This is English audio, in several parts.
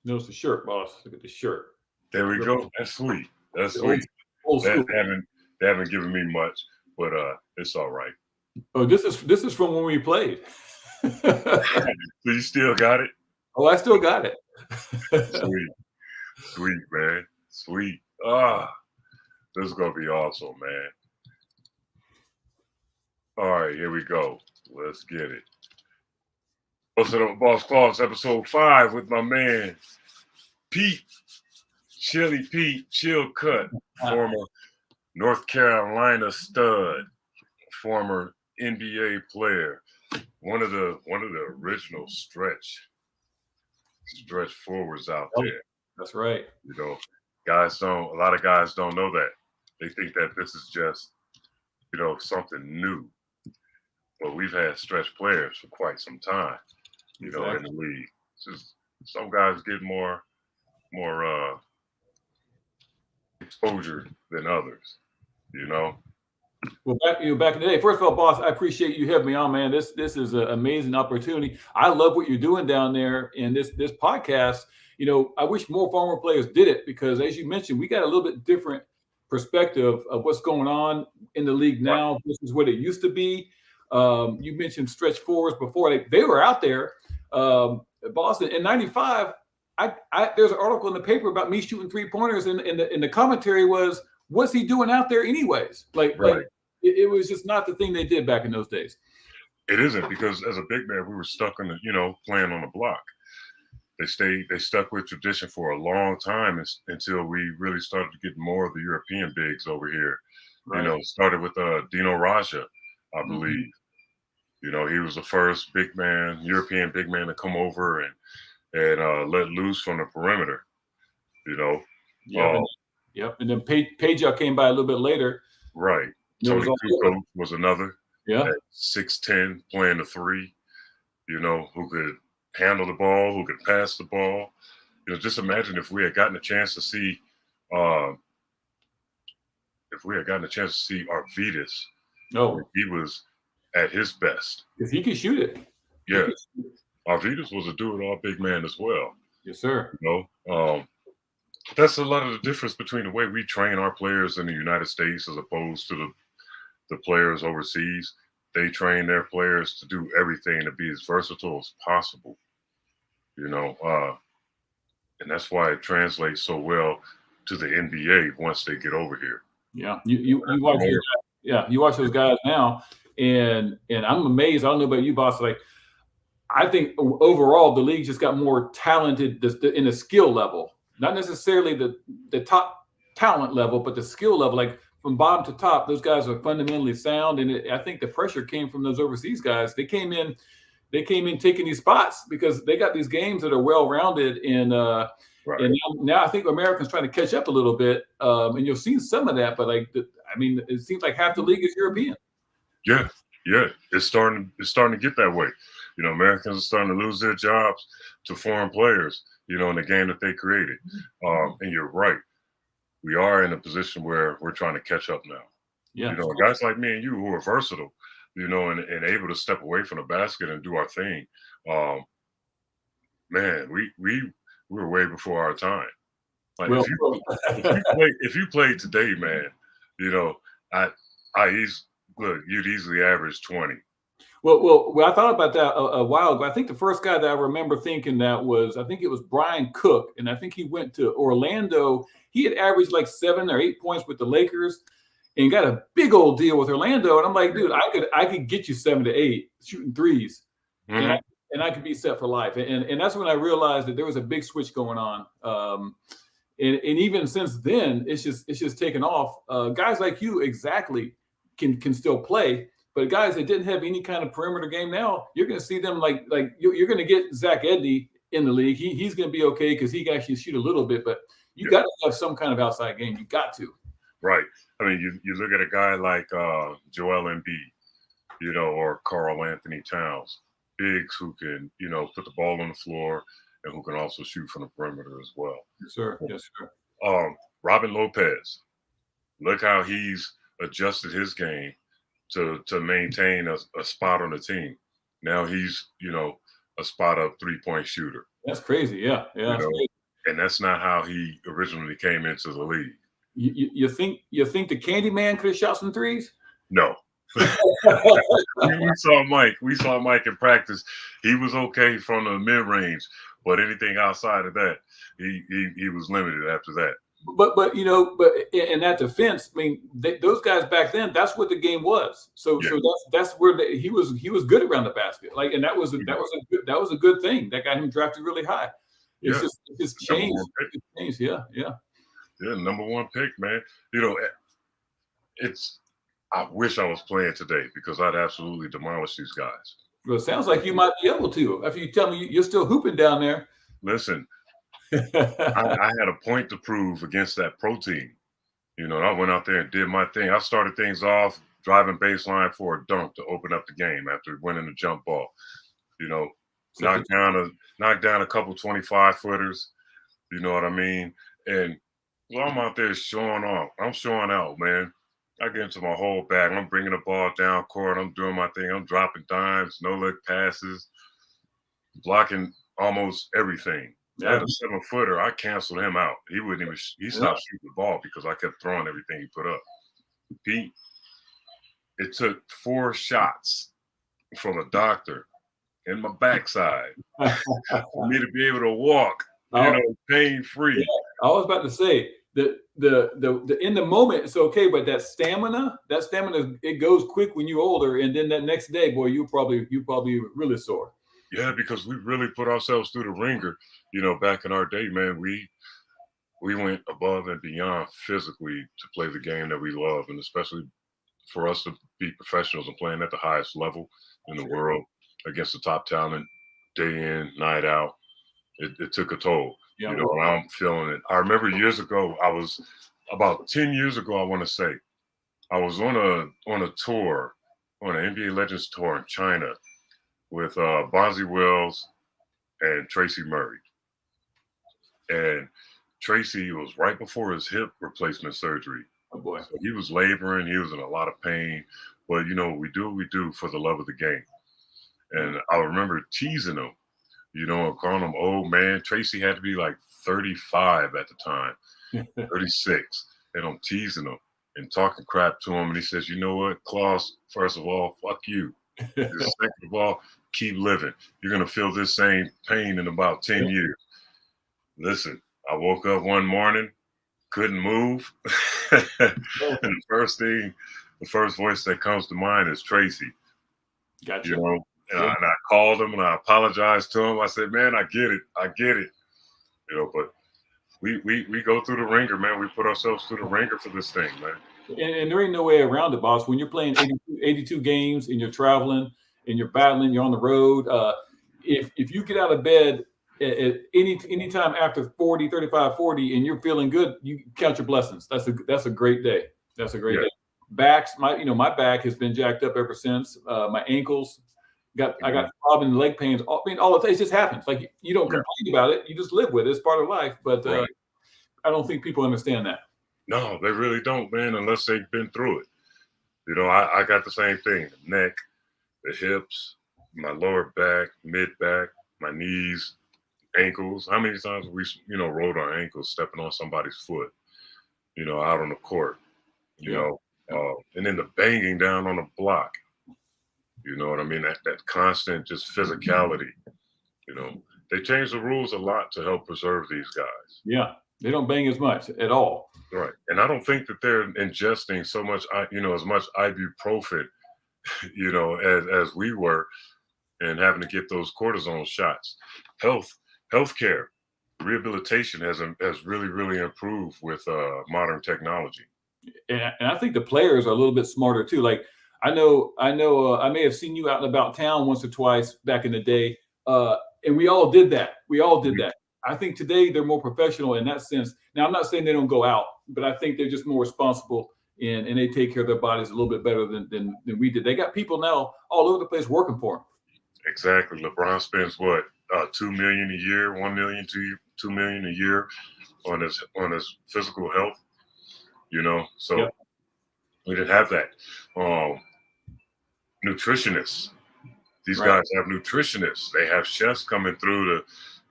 Notice the shirt, boss. Look at the shirt. There we go. That's sweet. That's The old sweet. old That school. they haven't given me much, but it's all right. Oh, this is from when we played. So you still got it? Oh, I still got it. Sweet. Sweet, man. Sweet. Ah, this is gonna be awesome, man. All right, here we go. Let's get it. What's up, Boss Claws, episode 5 with my man Pete Pete Chilcutt, former North Carolina stud, former NBA player, one of the original stretch forwards out there. That's right. You know, a lot of guys don't know that. They think that this is just, something new. But we've had stretch players for quite some time, in the league. It's just some guys get more exposure than others, Well, back in the day. First of all, boss, I appreciate you having me on, man. This is an amazing opportunity. I love what you're doing down there in this podcast. I wish more former players did it because, as you mentioned, we got a little bit different perspective of what's going on in the league now. Right. This is what it used to be. You mentioned stretch forwards before; they were out there. Boston in '95. There's an article in the paper about me shooting 3-pointers, and the commentary was, what's he doing out there anyways? Like it was just not the thing they did back in those days. It isn't, because as a big man, we were stuck in the, playing on the block. They stuck with tradition for a long time until we really started to get more of the European bigs over here. Right. Started with Dino Raja, I believe. Mm-hmm. He was the first European big man to come over and let loose from the perimeter. Yep. And then Page came by a little bit later. Right. Tony Kukoc was another. Yeah. At 6'10", playing the 3. Who could handle the ball, who could pass the ball. Just imagine if we had gotten a chance to see, Arvydas. No, he was at his best. Because he could shoot it. Yeah. Arvydas was a do-it-all big man as well. Yes, sir. That's a lot of the difference between the way we train our players in the United States as opposed to the players overseas. They train their players to do everything, to be as versatile as possible. And that's why it translates so well to the NBA once they get over here. Yeah, you watch those guys, you watch those guys now, and I'm amazed. I don't know about you, boss. Like, I think overall the league just got more talented in the skill level, not necessarily the top talent level, but the skill level. Like from bottom to top, those guys are fundamentally sound, and I think the pressure came from those overseas guys. They came in taking these spots because they got these games that are well-rounded, and right. And now I think Americans trying to catch up a little bit, and you'll see some of that. But it seems like half the league is European. Yeah, it's starting to get that way. Americans are starting to lose their jobs to foreign players. In the game that they created. And you're right, we are in a position where we're trying to catch up now. Yeah, guys like me and you who are versatile, and able to step away from the basket and do our thing. Man, we were way before our time. Like, if you played today, man, you'd easily average 20. Well, I thought about that a while ago. I think the first guy that I remember thinking that was, I think it was Brian Cook, and I think he went to Orlando. He had averaged like 7 or 8 points with the Lakers, and got a big old deal with Orlando. And I'm like, dude, I could get you 7 to 8 shooting threes, mm-hmm. and I could be set for life. And that's when I realized that there was a big switch going on. And even since then, it's just taken off. Guys like you exactly can still play. But guys that didn't have any kind of perimeter game, now you're going to see them like you're going to get Zach Edney in the league. He's going to be okay because he can actually shoot a little bit. But you got to have some kind of outside game. You got to. Right. I mean, you look at a guy like Joel Embiid, or Karl Anthony Towns, bigs who can, put the ball on the floor and who can also shoot from the perimeter as well. Yes, sir. Yes, sir. Robin Lopez, look how he's adjusted his game to maintain a spot on the team. Now he's, a spot up 3-point shooter. That's crazy. Yeah, yeah. You know, and that's not how he originally came into the league. You think the Candyman could have shot some threes? No. we saw Mike. We saw Mike in practice. He was okay from the mid range, but anything outside of that, he was limited after that. But in that defense, I mean, those guys back then, that's what the game was. So that's where he was good around the basket. Like, and that was a good thing. That got him drafted really high. It's just changed. It changed. Yeah. Yeah, number one pick, man. I wish I was playing today because I'd absolutely demolish these guys. Well, it sounds like you might be able to. After you tell me you're still hooping down there. Listen, I had a point to prove against that pro team. I went out there and did my thing. I started things off driving baseline for a dunk to open up the game after winning the jump ball. Knocked down a couple 25-footers. You know what I mean? And I'm out there showing off. I'm showing out, man. I get into my whole bag. I'm bringing the ball down court. I'm doing my thing. I'm dropping dimes, no-look passes, blocking almost everything. I had a 7-footer. I canceled him out. He stopped shooting the ball because I kept throwing everything he put up. Pete, it took 4 shots from a doctor in my backside for me to be able to walk, pain-free. Yeah, I was about to say the in the moment it's okay, but that stamina, it goes quick when you're older, and then that next day, boy, you probably really sore. Yeah, because we really put ourselves through the ringer. Back in our day, man, we went above and beyond physically to play the game that we love, and especially for us to be professionals and playing at the highest level in the world against the top talent, day in, night out. It took a toll. Yeah. And I'm feeling it. I remember years ago, about 10 years ago, I want to say, I was on a tour, on an NBA Legends tour in China with Bonzi Wells and Tracy Murray. And Tracy was right before his hip replacement surgery. Oh boy. So he was laboring, he was in a lot of pain. But we do what we do for the love of the game. And I remember teasing him, calling him old man. Tracy had to be like 35 at the time, 36. And I'm teasing him and talking crap to him. And he says, you know what, Klaus, first of all, fuck you. Second of all, keep living. You're going to feel this same pain in about 10 years. Listen, I woke up one morning, couldn't move. And the first voice that comes to mind is Tracy. Gotcha. And I called him and I apologized to him. I said, man, I get it. But we go through the ringer, man. We put ourselves through the ringer for this thing, man. And there ain't no way around it, boss. When you're playing 82 games and you're traveling and you're battling, you're on the road. If you get out of bed at any time after 35, 40, and you're feeling good, you count your blessings. That's a great day. That's a great day. Backs, my back has been jacked up ever since. My ankles, I got throbbing leg pains. All it just happens. Like, you don't complain about it. You just live with it. It's part of life. But I don't think people understand that. No, they really don't, man, unless they've been through it. I got the same thing: the neck, the hips, my lower back, mid back, my knees, ankles. How many times have we, rolled our ankles stepping on somebody's foot, out on the court, and then the banging down on the block. You know what I mean? That constant just physicality. They changed the rules a lot to help preserve these guys. Yeah, they don't bang as much at all. Right, and I don't think that they're ingesting so much, as much ibuprofen, as we were, and having to get those cortisone shots. Healthcare, rehabilitation has really, really improved with modern technology. And I think the players are a little bit smarter too. Like, I know. I may have seen you out and about town once or twice back in the day, and we all did that. I think today they're more professional in that sense. Now, I'm not saying they don't go out, but I think they're just more responsible and they take care of their bodies a little bit better than we did. They got people now all over the place working for them. Exactly. LeBron spends what, $2 million a year, $1 million to $2 million a year on his physical health. So we didn't have that. Nutritionists. These Right. guys have nutritionists. They have chefs coming through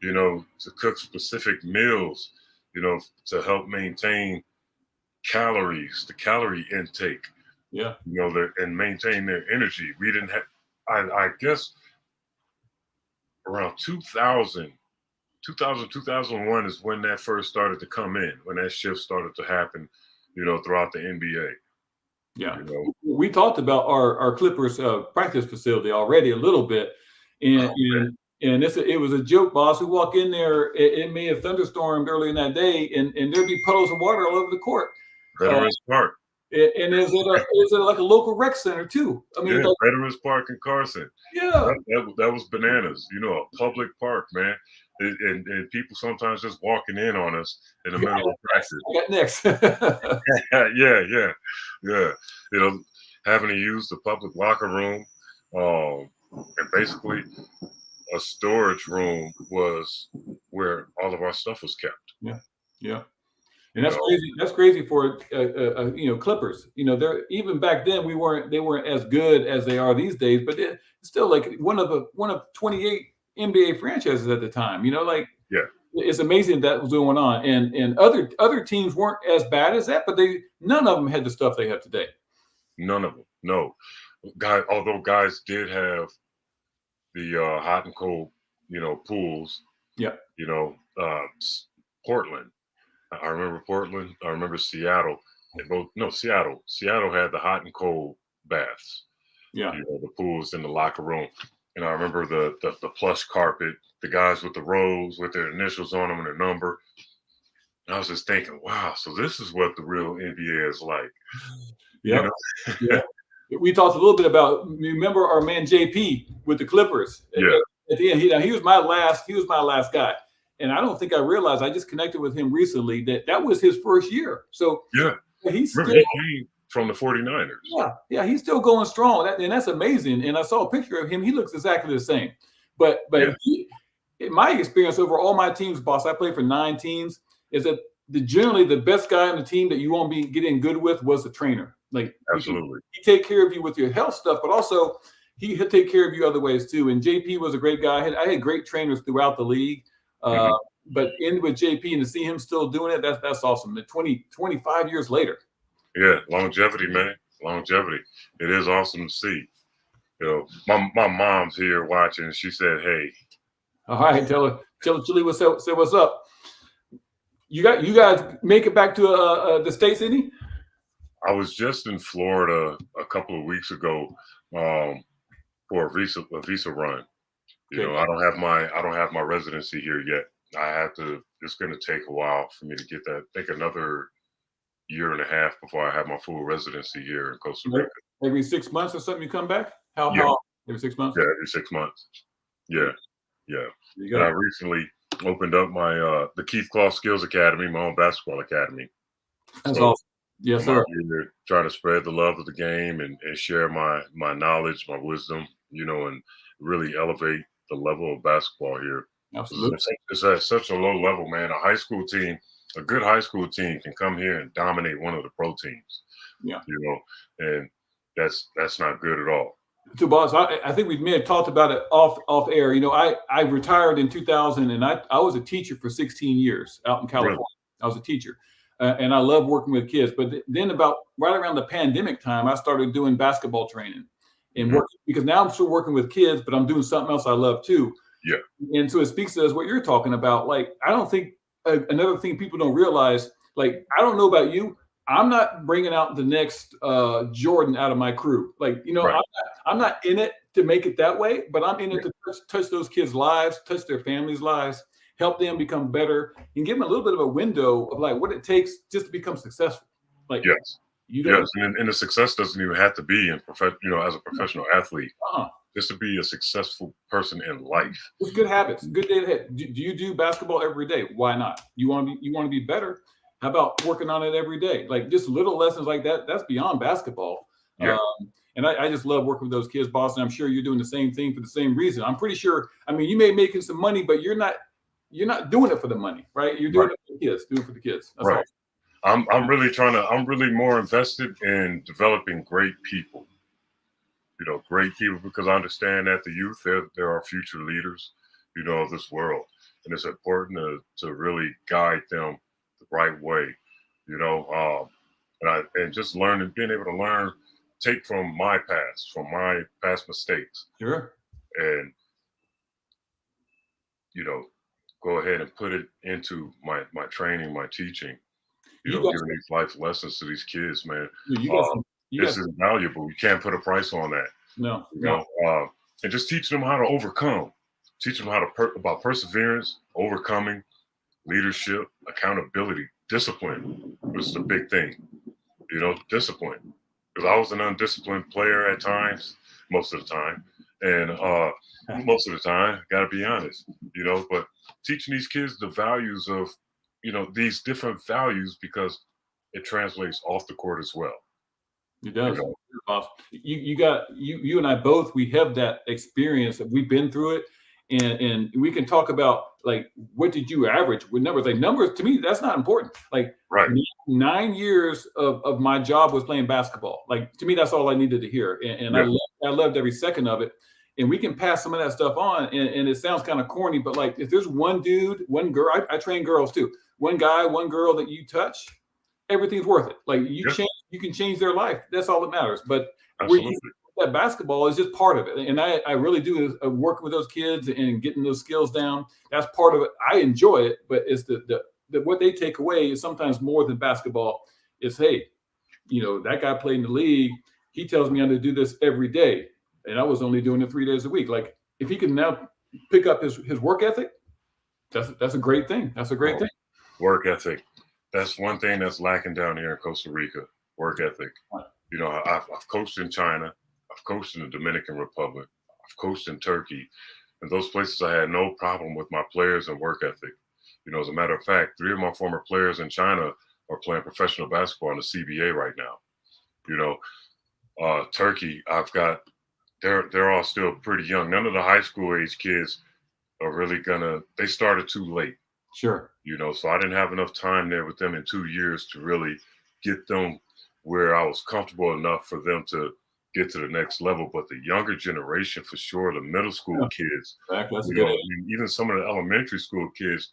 to cook specific meals, to help maintain calories, the calorie intake, Yeah. and maintain their energy. We didn't have, I guess, around 2001 is when that first started to come in, when that shift started to happen, throughout the NBA. Yeah. We talked about our Clippers practice facility already a little bit. And, and it was a joke, boss. We walk in there, it may have thunderstormed early in that day, and there'd be puddles of water all over the court. Veterans Park. And is it like a local rec center too? I mean, Yeah, Veterans Park in Carson. Yeah. That was bananas. A public park, man. And people sometimes just walking in on us in the middle of practice. I got next. Yeah. Having to use the public locker room, and basically a storage room was where all of our stuff was kept. Yeah. And that's crazy. That's crazy for Clippers. They're even back then they weren't as good as they are these days, but it's still like one of 28 NBA franchises at the time. It's amazing that was going on, and other teams weren't as bad as that, but none of them had the stuff they have today. None of them, no. Although guys did have the hot and cold, pools. Yeah. Portland. I remember Portland. I remember Seattle. Seattle had the hot and cold baths. Yeah. The pools in the locker room. And I remember the plush carpet, the guys with the robes with their initials on them and their number. And I was just thinking, wow, so this is what the real NBA is like. Yeah. Yeah. We talked a little bit about, remember our man JP with the Clippers. Yeah. At the end, he was my last guy. And I don't think I realized, I just connected with him recently, that was his first year. So yeah, he came from the 49ers. Yeah, he's still going strong. And that's amazing. And I saw a picture of him. He looks exactly the same. But in my experience over all my teams, boss, I played for 9 teams, is that generally the best guy on the team that you won't be getting good with was the trainer. Like, absolutely, he take care of you with your health stuff, but also he'll take care of you other ways too. And JP was a great guy. I had great trainers throughout the league. But in with JP and to see him still doing it, that's awesome. 25 years later. Yeah, longevity, man. Longevity. It is awesome to see. My mom's here watching. She said, "Hey." All right, tell her Julie what's up. You guys make it back to the States, any? I was just in Florida a couple of weeks ago for a visa run. Okay. I don't have my residency here yet. It's going to take a while for me to get that. I think another year and a half before I have my full residency here in Costa Rica. Every 6 months or something you come back? How every 6 months? Yeah, every 6 months. Yeah. There you go. And I recently opened up my the Keith Claw Skills Academy, my own basketball academy. That's awesome. Yes, sir. I'm trying to spread the love of the game and share my knowledge, my wisdom, and really elevate the level of basketball here. Absolutely. It's at such a low level, man. A good high school team can come here and dominate one of the pro teams. Yeah. And that's not good at all. So, boss, I think we may have talked about it off air. I retired in 2000, and I was a teacher for 16 years out in California. Really? I was a teacher, and I love working with kids. But then about right around the pandemic time, I started doing basketball training and working, because now I'm still working with kids, but I'm doing something else I love too. Yeah. And so it speaks to us what you're talking about. Like, I don't think another thing people don't realize, like, I don't know about you, I'm not bringing out the next Jordan out of my crew. Like, right. I'm not in it to make it that way, but I'm in it to touch those kids' lives, touch their families' lives, help them become better, and give them a little bit of a window of like what it takes just to become successful. Like, yes, and the success doesn't even have to be as a professional athlete. Just to be a successful person in life. It's good habits, good day ahead. Do you do basketball every day? Why not? You want to be better? How about working on it every day? Like, just little lessons like that. That's beyond basketball. Yeah. And I just love working with those kids, boss. And I'm sure you're doing the same thing for the same reason. I'm pretty sure. I mean, you may be making some money, but you're not doing it for the money, right? You're doing it for the kids. Doing it for the kids. That's right. Awesome. I'm really more invested in developing great people. great people, because I understand that the youth, there are future leaders, of this world. And it's important to really guide them the right way, and just learning, being able to learn, take from my past mistakes, Sure. and, go ahead and put it into my training, my teaching, You got giving these life lessons to these kids, man. you got some you got This is valuable. You can't put a price on that. no, you no. know, and just teach them how to overcome, teach them how to about perseverance, overcoming, leadership, accountability, discipline was the big thing. Discipline, because I was an undisciplined player at times, most of the time, and most of the time, got to be honest, but teaching these kids the values of, these different values, because it translates off the court as well. It does. You know, Awesome. You and I both, we have that experience that we've been through it, and we can talk about, like, what did you average with numbers? Like, numbers to me, that's not important. Like, right. 9 years of my job was playing basketball. Like, to me, that's all I needed to hear, and Yeah. I loved every second of it. And we can pass some of that stuff on, and it sounds kind of corny, but like, if there's one dude, one girl, I train girls too. One guy, one girl that you touch, everything's worth it. Like, you can change their life. That's all that matters. But that basketball is just part of it. And I really do working with those kids and getting those skills down. That's part of it. I enjoy it, but it's the what they take away is sometimes more than basketball. Is, hey, that guy played in the league. He tells me I'm to do this every day, and I was only doing it 3 days a week. Like, if he can now pick up his work ethic, that's a great thing. That's a great thing. Work ethic. That's one thing that's lacking down here in Costa Rica. Work ethic. I've coached in China. I've coached in the Dominican Republic. I've coached in Turkey. In those places, I had no problem with my players and work ethic. As a matter of fact, 3 of my former players in China are playing professional basketball in the CBA right now. Turkey, I've got, they're all still pretty young. None of the high school age kids are really they started too late. Sure. So I didn't have enough time there with them in 2 years to really get them where I was comfortable enough for them to get to the next level. But the younger generation, for sure, the middle school kids, even some of the elementary school kids,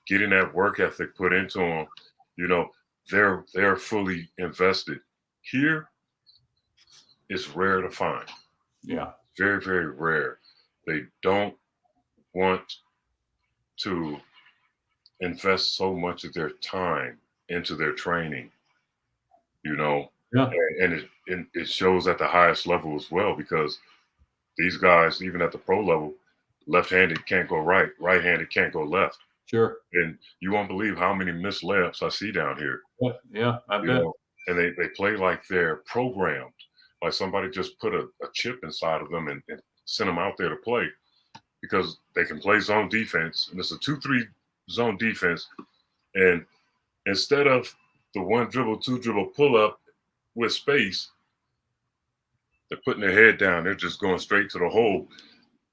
getting that work ethic put into them, they're fully invested. Here, it's rare to find. Yeah. Very, very rare. They don't want to invest so much of their time into their training, Yeah. And it shows at the highest level as well, because these guys, even at the pro level, left-handed can't go right, right-handed can't go left. Sure. And you won't believe how many missed layups I see down here. Yeah, I bet. And they play like they're programmed, like somebody just put a chip inside of them and sent them out there to play, because they can play zone defense, and it's a 2-3 zone defense. And instead of the 1 dribble, 2 dribble pull up with space, they're putting their head down. They're just going straight to the hole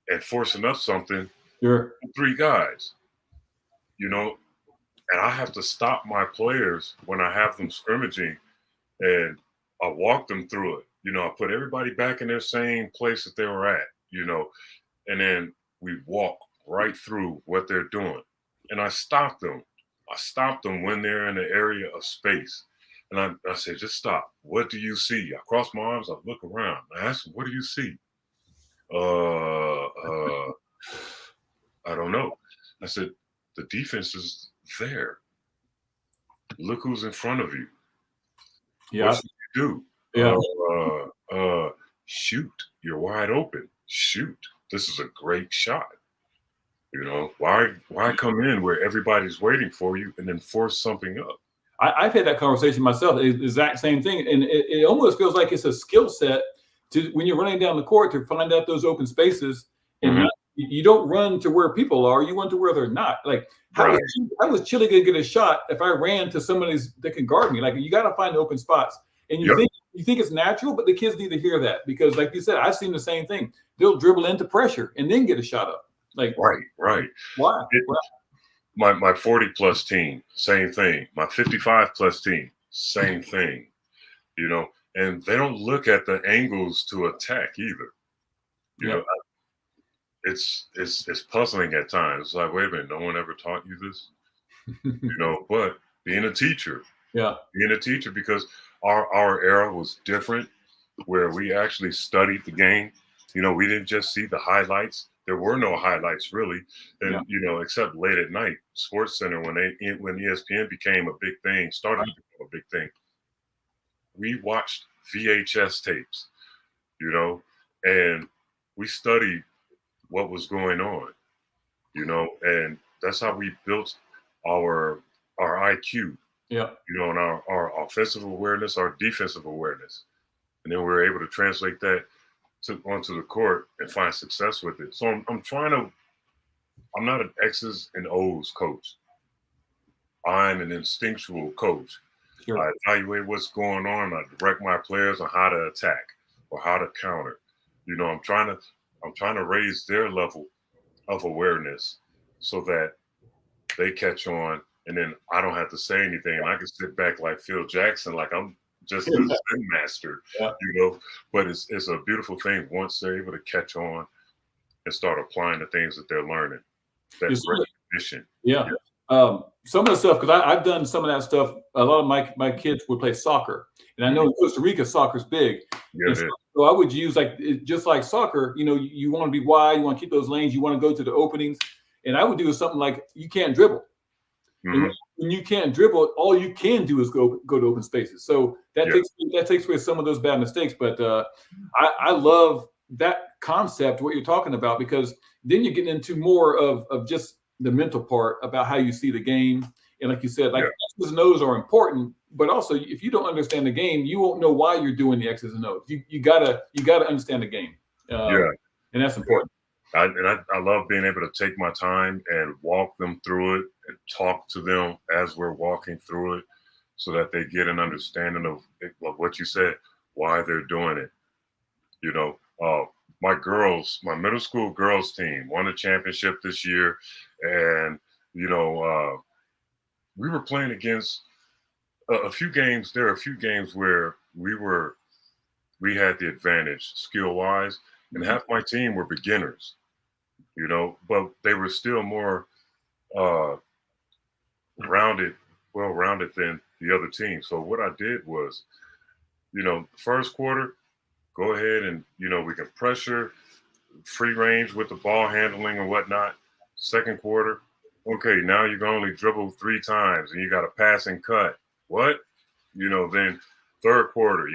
and forcing up something. Sure. 3 guys, and I have to stop my players when I have them scrimmaging, and I walk them through it. I put everybody back in their same place that they were at, and then we walk right through what they're doing. And I stop them. I stop them when they're in the area of space. And I say, just stop. What do you see? I cross my arms. I look around. I ask them, what do you see? I don't know. I said, the defense is there. Look who's in front of you. Yeah. What should you do? Yeah. Shoot. You're wide open. Shoot. This is a great shot. Why come in where everybody's waiting for you and then force something up? I've had that conversation myself. The exact same thing, and it almost feels like it's a skill set to, when you're running down the court, to find out those open spaces, and you don't run to where people are. You run to where they're not. Like, how was Chile going to get a shot if I ran to somebody that can guard me? Like, you got to find open spots, and you think it's natural, but the kids need to hear that, because, like you said, I've seen the same thing. They'll dribble into pressure and then get a shot up. Like, right. Why? My 40+ team, same thing. My 55+ team, same thing. and they don't look at the angles to attack either. You know, it's puzzling at times. It's like, wait a minute, no one ever taught you this, you know. But being a teacher, because our era was different, where we actually studied the game. You know, we didn't just see the highlights. There were no highlights really, and you know, except late at night, Sports Center when ESPN became a big thing, started to become a big thing. We watched VHS tapes, you know, and we studied what was going on, you know, and that's how we built our IQ, you know, and our offensive awareness, our defensive awareness, and then we were able to translate that onto the court and find success with it. So I'm not an X's and O's coach. I'm an instinctual coach. Sure. I evaluate what's going on. I direct my players on how to attack or how to counter. You know, I'm trying to raise their level of awareness so that they catch on, and then I don't have to say anything, and I can sit back like Phil Jackson, like I'm just a zen master, you know. But it's a beautiful thing once they're able to catch on and start applying the things that they're learning. That recognition. Some of the stuff, because I've done some of that stuff. A lot of my kids would play soccer, and I know in Costa Rica soccer's big. So I would use just like soccer. You know, you want to be wide, you want to keep those lanes, you want to go to the openings, and I would do something like you can't dribble. And when you can't dribble, all you can do is go to open spaces. So that takes away some of those bad mistakes. But I love that concept, what you're talking about, because then you're getting into more of just the mental part about how you see the game. And like you said, like X's and O's are important, but also if you don't understand the game, you won't know why you're doing the X's and O's. You gotta understand the game. And that's important. I love being able to take my time and walk them through it and talk to them as we're walking through it so that they get an understanding of what you said, why they're doing it. You know, my middle school girls team won a championship this year. And, you know, we were playing against a few games. There are a few games where we had the advantage skill-wise, and half my team were beginners. You know, but they were still more well-rounded than the other team. So what I did was, you know, first quarter, go ahead and, you know, we can pressure, free range with the ball handling and whatnot. Second quarter, okay, now you can only dribble 3 times and you got to pass and cut. What? You know, then third quarter,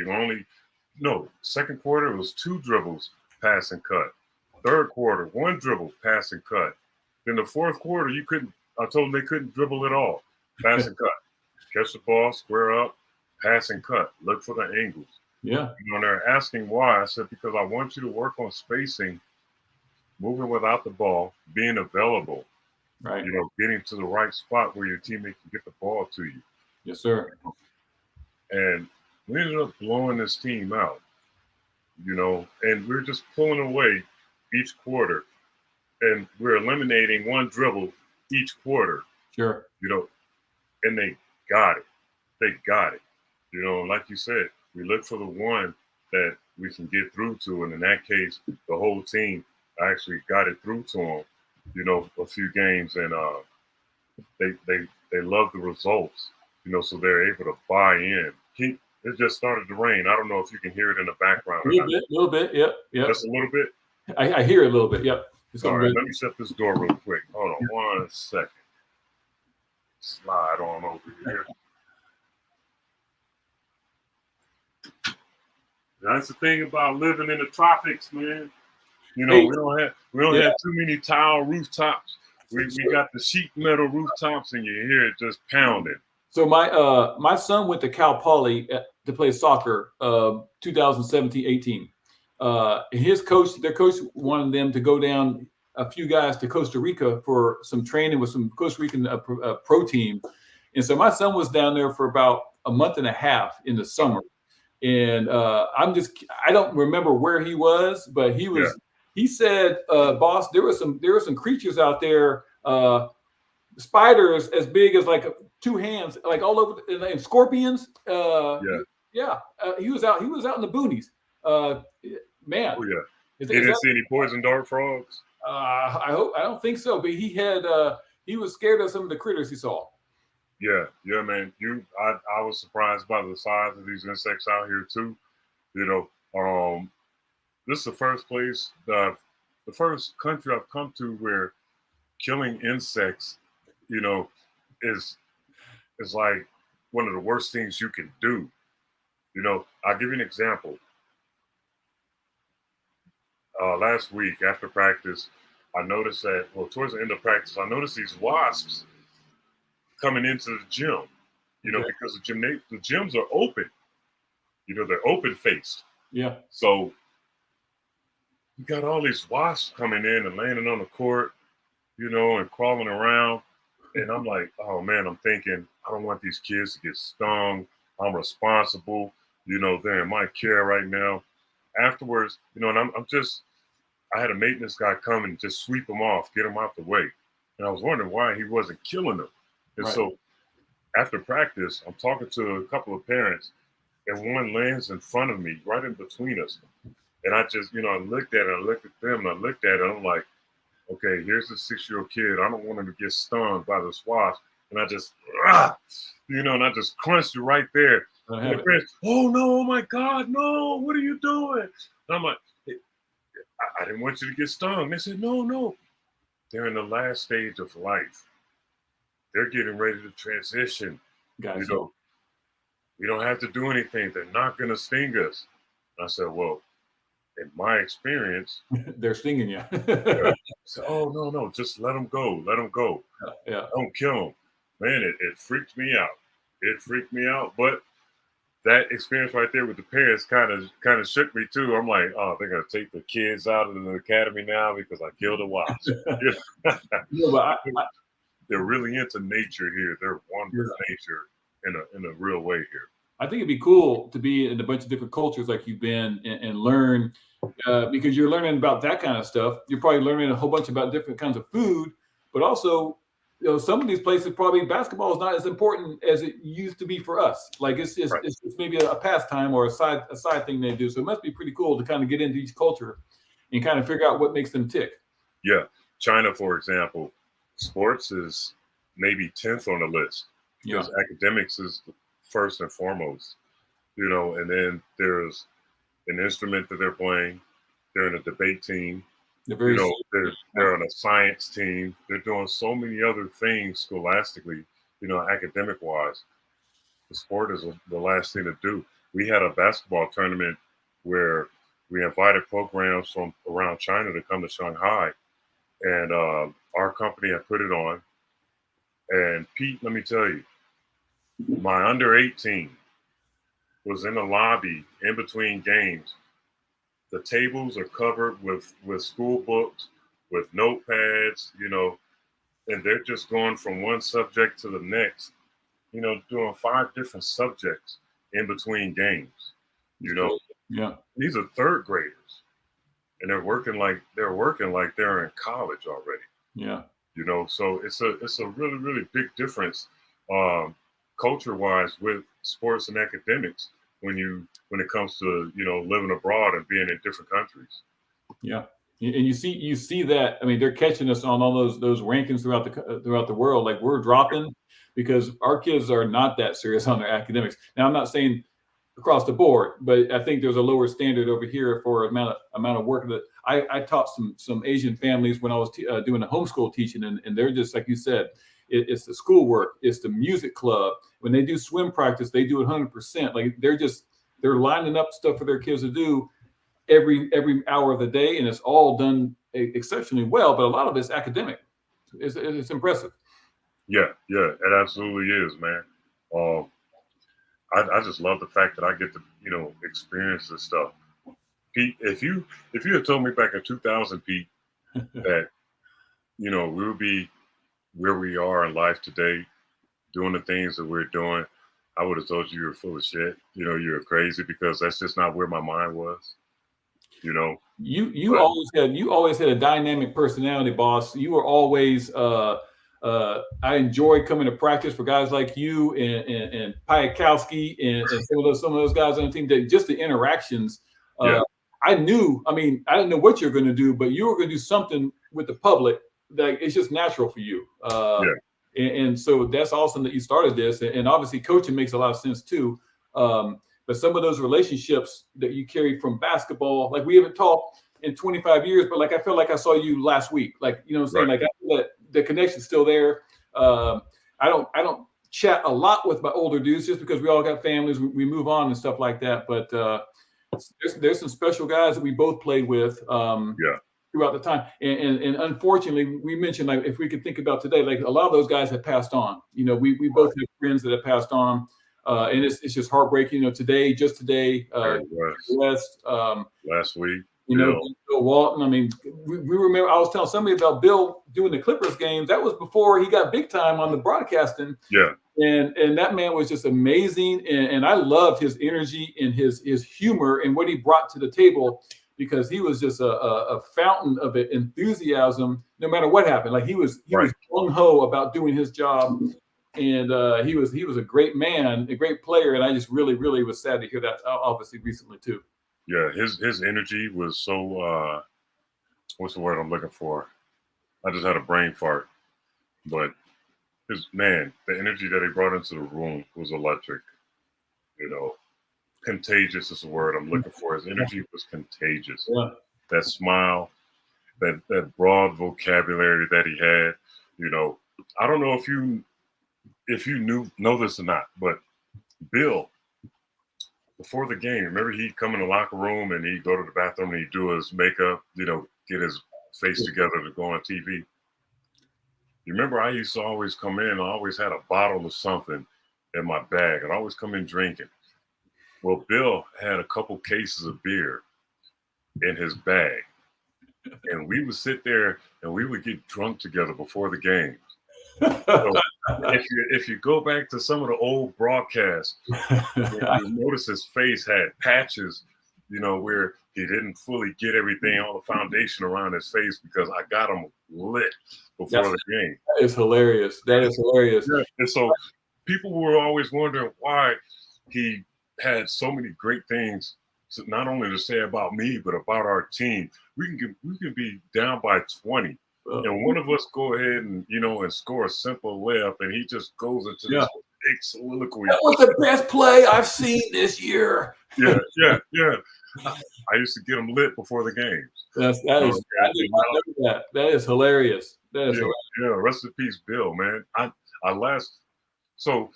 second quarter it was 2 dribbles, pass and cut. Third quarter, 1 dribble, pass and cut. Then the fourth quarter, I told them they couldn't dribble at all. Pass and cut. Catch the ball, square up, pass and cut. Look for the angles. You know, and they're asking why. I said, because I want you to work on spacing, moving without the ball, being available. Right. You know, getting to the right spot where your teammate can get the ball to you. Yes, sir. And we ended up blowing this team out, you know, and we're just pulling away each quarter, and we're eliminating 1 dribble each quarter. Sure. You know, and they got it. You know, like you said, we look for the one that we can get through to, and in that case, the whole team actually got it through to them. You know, a few games, and they love the results. You know, so they're able to buy in. It just started to rain. I don't know if you can hear it in the background. A little bit. Yep. Just a little bit. I hear it a little bit. Yep. All right, let me shut this door real quick. Hold on 1 second. Slide on over here. That's the thing about living in the tropics, man. You know, we don't have too many tile rooftops. We got the sheet metal rooftops, and you hear it just pounding. So my son went to Cal Poly to play soccer, 2017-18. Their coach wanted them to go down, a few guys, to Costa Rica for some training with some Costa Rican pro team. And so my son was down there for about a month and a half in the summer. And I don't remember where he was, but he was. He said, "Boss, there were some creatures out there, spiders as big as like 2 hands, like all over, and scorpions. Yeah, he was out. He was out in the boonies. Uh, man, Oh yeah. is, He is didn't that? see any poison dart frogs. I hope. I don't think so. But he had. He was scared of some of the critters he saw. Yeah, yeah, man. I was surprised by the size of these insects out here too. You know, this is the first place, the first country I've come to where killing insects, you know, is is like one of the worst things you can do. You know, I'll give you an example. Last week after practice, I noticed that, well, towards the end of practice, I noticed these wasps coming into the gym, you know, Okay. because the gyms are open, you know, they're open faced. Yeah. So you got all these wasps coming in and landing on the court, you know, and crawling around. And I'm like, oh man, I'm thinking, I don't want these kids to get stung. I'm responsible. You know, they're in my care right now. Afterwards, you know, and I had a maintenance guy come and just sweep them off, get them out the way. And I was wondering why he wasn't killing them. And Right. so after practice, I'm talking to a couple of parents, and one lands in front of me, right in between us. And I just, you know, I looked at it, I looked at them, and I looked at it, and I'm like, okay, here's a 6-year-old kid. I don't want him to get stung by the wasp. And I just, you know, and I just crunched it right there. I And have the it. parents, oh no, oh my God, no, what are you doing? And I'm like, I didn't want you to get stung. They said, no, no. They're in the last stage of life. They're getting ready to transition. You Gotcha. know, we don't have to do anything. They're not going to sting us. And I said, well, in my experience, They're stinging you. yeah. So, oh no, no, just let them go. Let them go. Yeah. Don't kill them. Man, it freaked me out. It freaked me out. But that experience right there with the parents kind of shook me too. I'm like, oh, they're gonna take the kids out of the academy now because I killed a wasp. No, but They're really into nature here. They're one yeah. with nature in a real way here. I think it'd be cool to be in a bunch of different cultures like you've been and learn because you're learning about that kind of stuff. You're probably learning a whole bunch about different kinds of food, but also, some of these places probably basketball is not as important as it used to be for us. Like Right. it's maybe a pastime or a side thing they do. So it must be pretty cool to kind of get into each culture and kind of figure out what makes them tick. Yeah. China, for example, sports is maybe 10th on the list Yeah, because academics is first and foremost, you know, and then there's an instrument that they're playing. They're in a debate team. they're You very know, serious. they're on a science team. They're doing so many other things scholastically, you know, academic wise. The sport is the last thing to do. We had a basketball tournament where we invited programs from around China to come to Shanghai, and our company had put it on. And Pete, let me tell you, my under 18 was in the lobby in between games. The tables are covered with school books, with notepads, you know, and they're just going from one subject to the next, you know, doing 5 different subjects in between games. It's You know, crazy. Yeah, these are third graders, and they're working like they're in college already. yeah. You know, so it's a really really big difference, um, culture wise with sports and academics when it comes to living abroad and being in different countries. Yeah, and you see that. I mean, they're catching us on all those rankings throughout the world. Like we're dropping because our kids are not that serious on their academics. Now, I'm not saying across the board, but I think there's a lower standard over here for amount of work that I taught some Asian families when I was doing a homeschool teaching, and they're just like you said. It's the schoolwork, it's the music club. When they do swim practice, they do it 100%. Like they're lining up stuff for their kids to do every hour of the day, and it's all done exceptionally well. But a lot of it's academic. It's impressive. Yeah, yeah, it absolutely is, man. Um, I just love the fact that I get to experience this stuff. Pete, if you had told me back in 2000, Pete, that we would be where we are in life today, doing the things that we're doing, I would have told you were full of shit. You're crazy because that's just not where my mind was. You know, You but always had a dynamic personality, boss. You were always I enjoy coming to practice for guys like you and Piakowski and some of those guys on the team. That just the interactions. Yeah. I knew. I mean, I didn't know what you're going to do, but you were going to do something with the public that it's just natural for you. Yeah. And so that's awesome that you started this. And obviously, coaching makes a lot of sense too. But some of those relationships that you carry from basketball, like we haven't talked in 25 years, but like I feel like I saw you last week. Like, you know what I'm saying? Right. Like I feel that the connection's still there. I don't chat a lot with my older dudes just because we all got families. We move on and stuff like that. But there's some special guys that we both played with. Yeah. Throughout the time, and unfortunately, we mentioned, like, if we could think about today, like a lot of those guys have passed on. You know, we both have friends that have passed on, and it's just heartbreaking. You know, just today, West, last week, you know, Bill Walton. I mean, we remember. I was telling somebody about Bill doing the Clippers games. That was before he got big time on the broadcasting. Yeah. And that man was just amazing, and I loved his energy and his humor and what he brought to the table, because he was just a fountain of enthusiasm no matter what happened. Like he was gung ho about doing his job, and he was a great man, a great player, and I just really was sad to hear that, obviously recently too. Yeah, his energy was so what's the word I'm looking for? I just had a brain fart, but the energy that he brought into the room was electric. You know, contagious is the word I'm looking for. His energy was contagious. Yeah. That smile, that broad vocabulary that he had. You know, I don't know if you know this or not, but Bill, before the game, remember he'd come in the locker room and he'd go to the bathroom and he'd do his makeup, you know, get his face together to go on TV. You remember I used to always come in, I always had a bottle of something in my bag and I always come in drinking. Well, Bill had a couple cases of beer in his bag. And we would sit there and we would get drunk together before the game. So if you go back to some of the old broadcasts, you notice his face had patches, you know, where he didn't fully get everything, all the foundation around his face, because I got him lit before the game. That is hilarious. That is hilarious. Yeah. And so people were always wondering why he had so many great things to, not only to say about me, but about our team. We can be down by 20. And one of us go ahead and, you know, and score a simple layup, and he just goes into this big soliloquy. That was the best play I've seen this year. Yeah. I used to get him lit before the games. I did not know that. That is hilarious. That is hilarious. Yeah. Rest in peace, Bill, man. So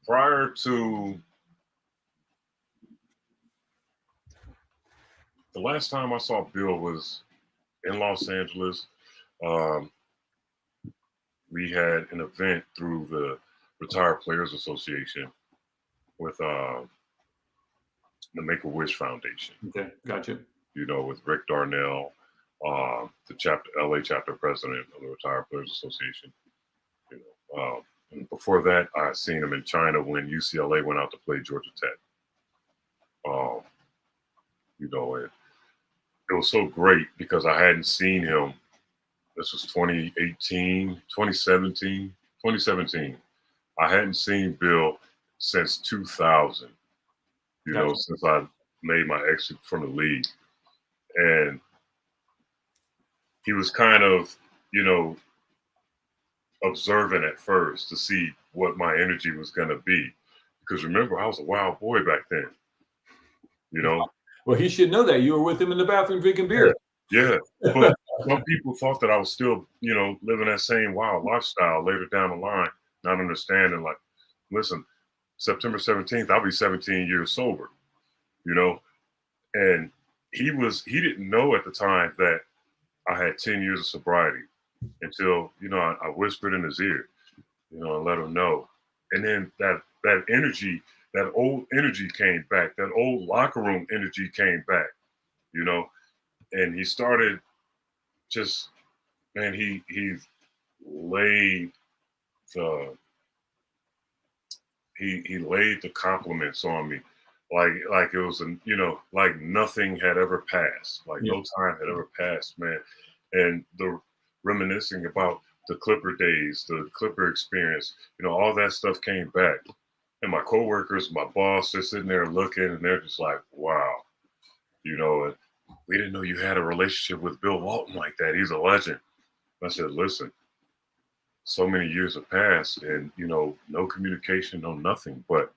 prior to the last time I saw Bill was in Los Angeles. We had an event through the Retired Players Association with the Make-A-Wish Foundation. Okay, gotcha. You know, with Rick Darnell, the LA chapter president of the Retired Players Association. You know, and before that, I seen him in China when UCLA went out to play Georgia Tech. You know, it was so great because I hadn't seen him. This was 2017. I hadn't seen Bill since 2000, you know, since I made my exit from the league. And he was kind of, you know, observant at first to see what my energy was going to be. Because remember, I was a wild boy back then, you know. Well, he should know that. You were with him in the bathroom drinking beer. Yeah. But some people thought that I was still, you know, living that same wild lifestyle later down the line, not understanding, like, listen, September 17th, I'll be 17 years sober, you know. And he didn't know at the time that I had 10 years of sobriety until, you know, I whispered in his ear, you know, and let him know. And then that energy, that old energy came back. That old locker room energy came back, you know. And he started just, man, he laid the he laid the compliments on me like it was you know, like nothing had ever passed, like no time had ever passed, man. And the reminiscing about the Clipper days, the Clipper experience, all that stuff came back. And my coworkers, my boss, they're sitting there looking, and they're just like, wow, and we didn't know you had a relationship with Bill Walton like that. He's a legend. I said, listen, so many years have passed, and no communication, no nothing. But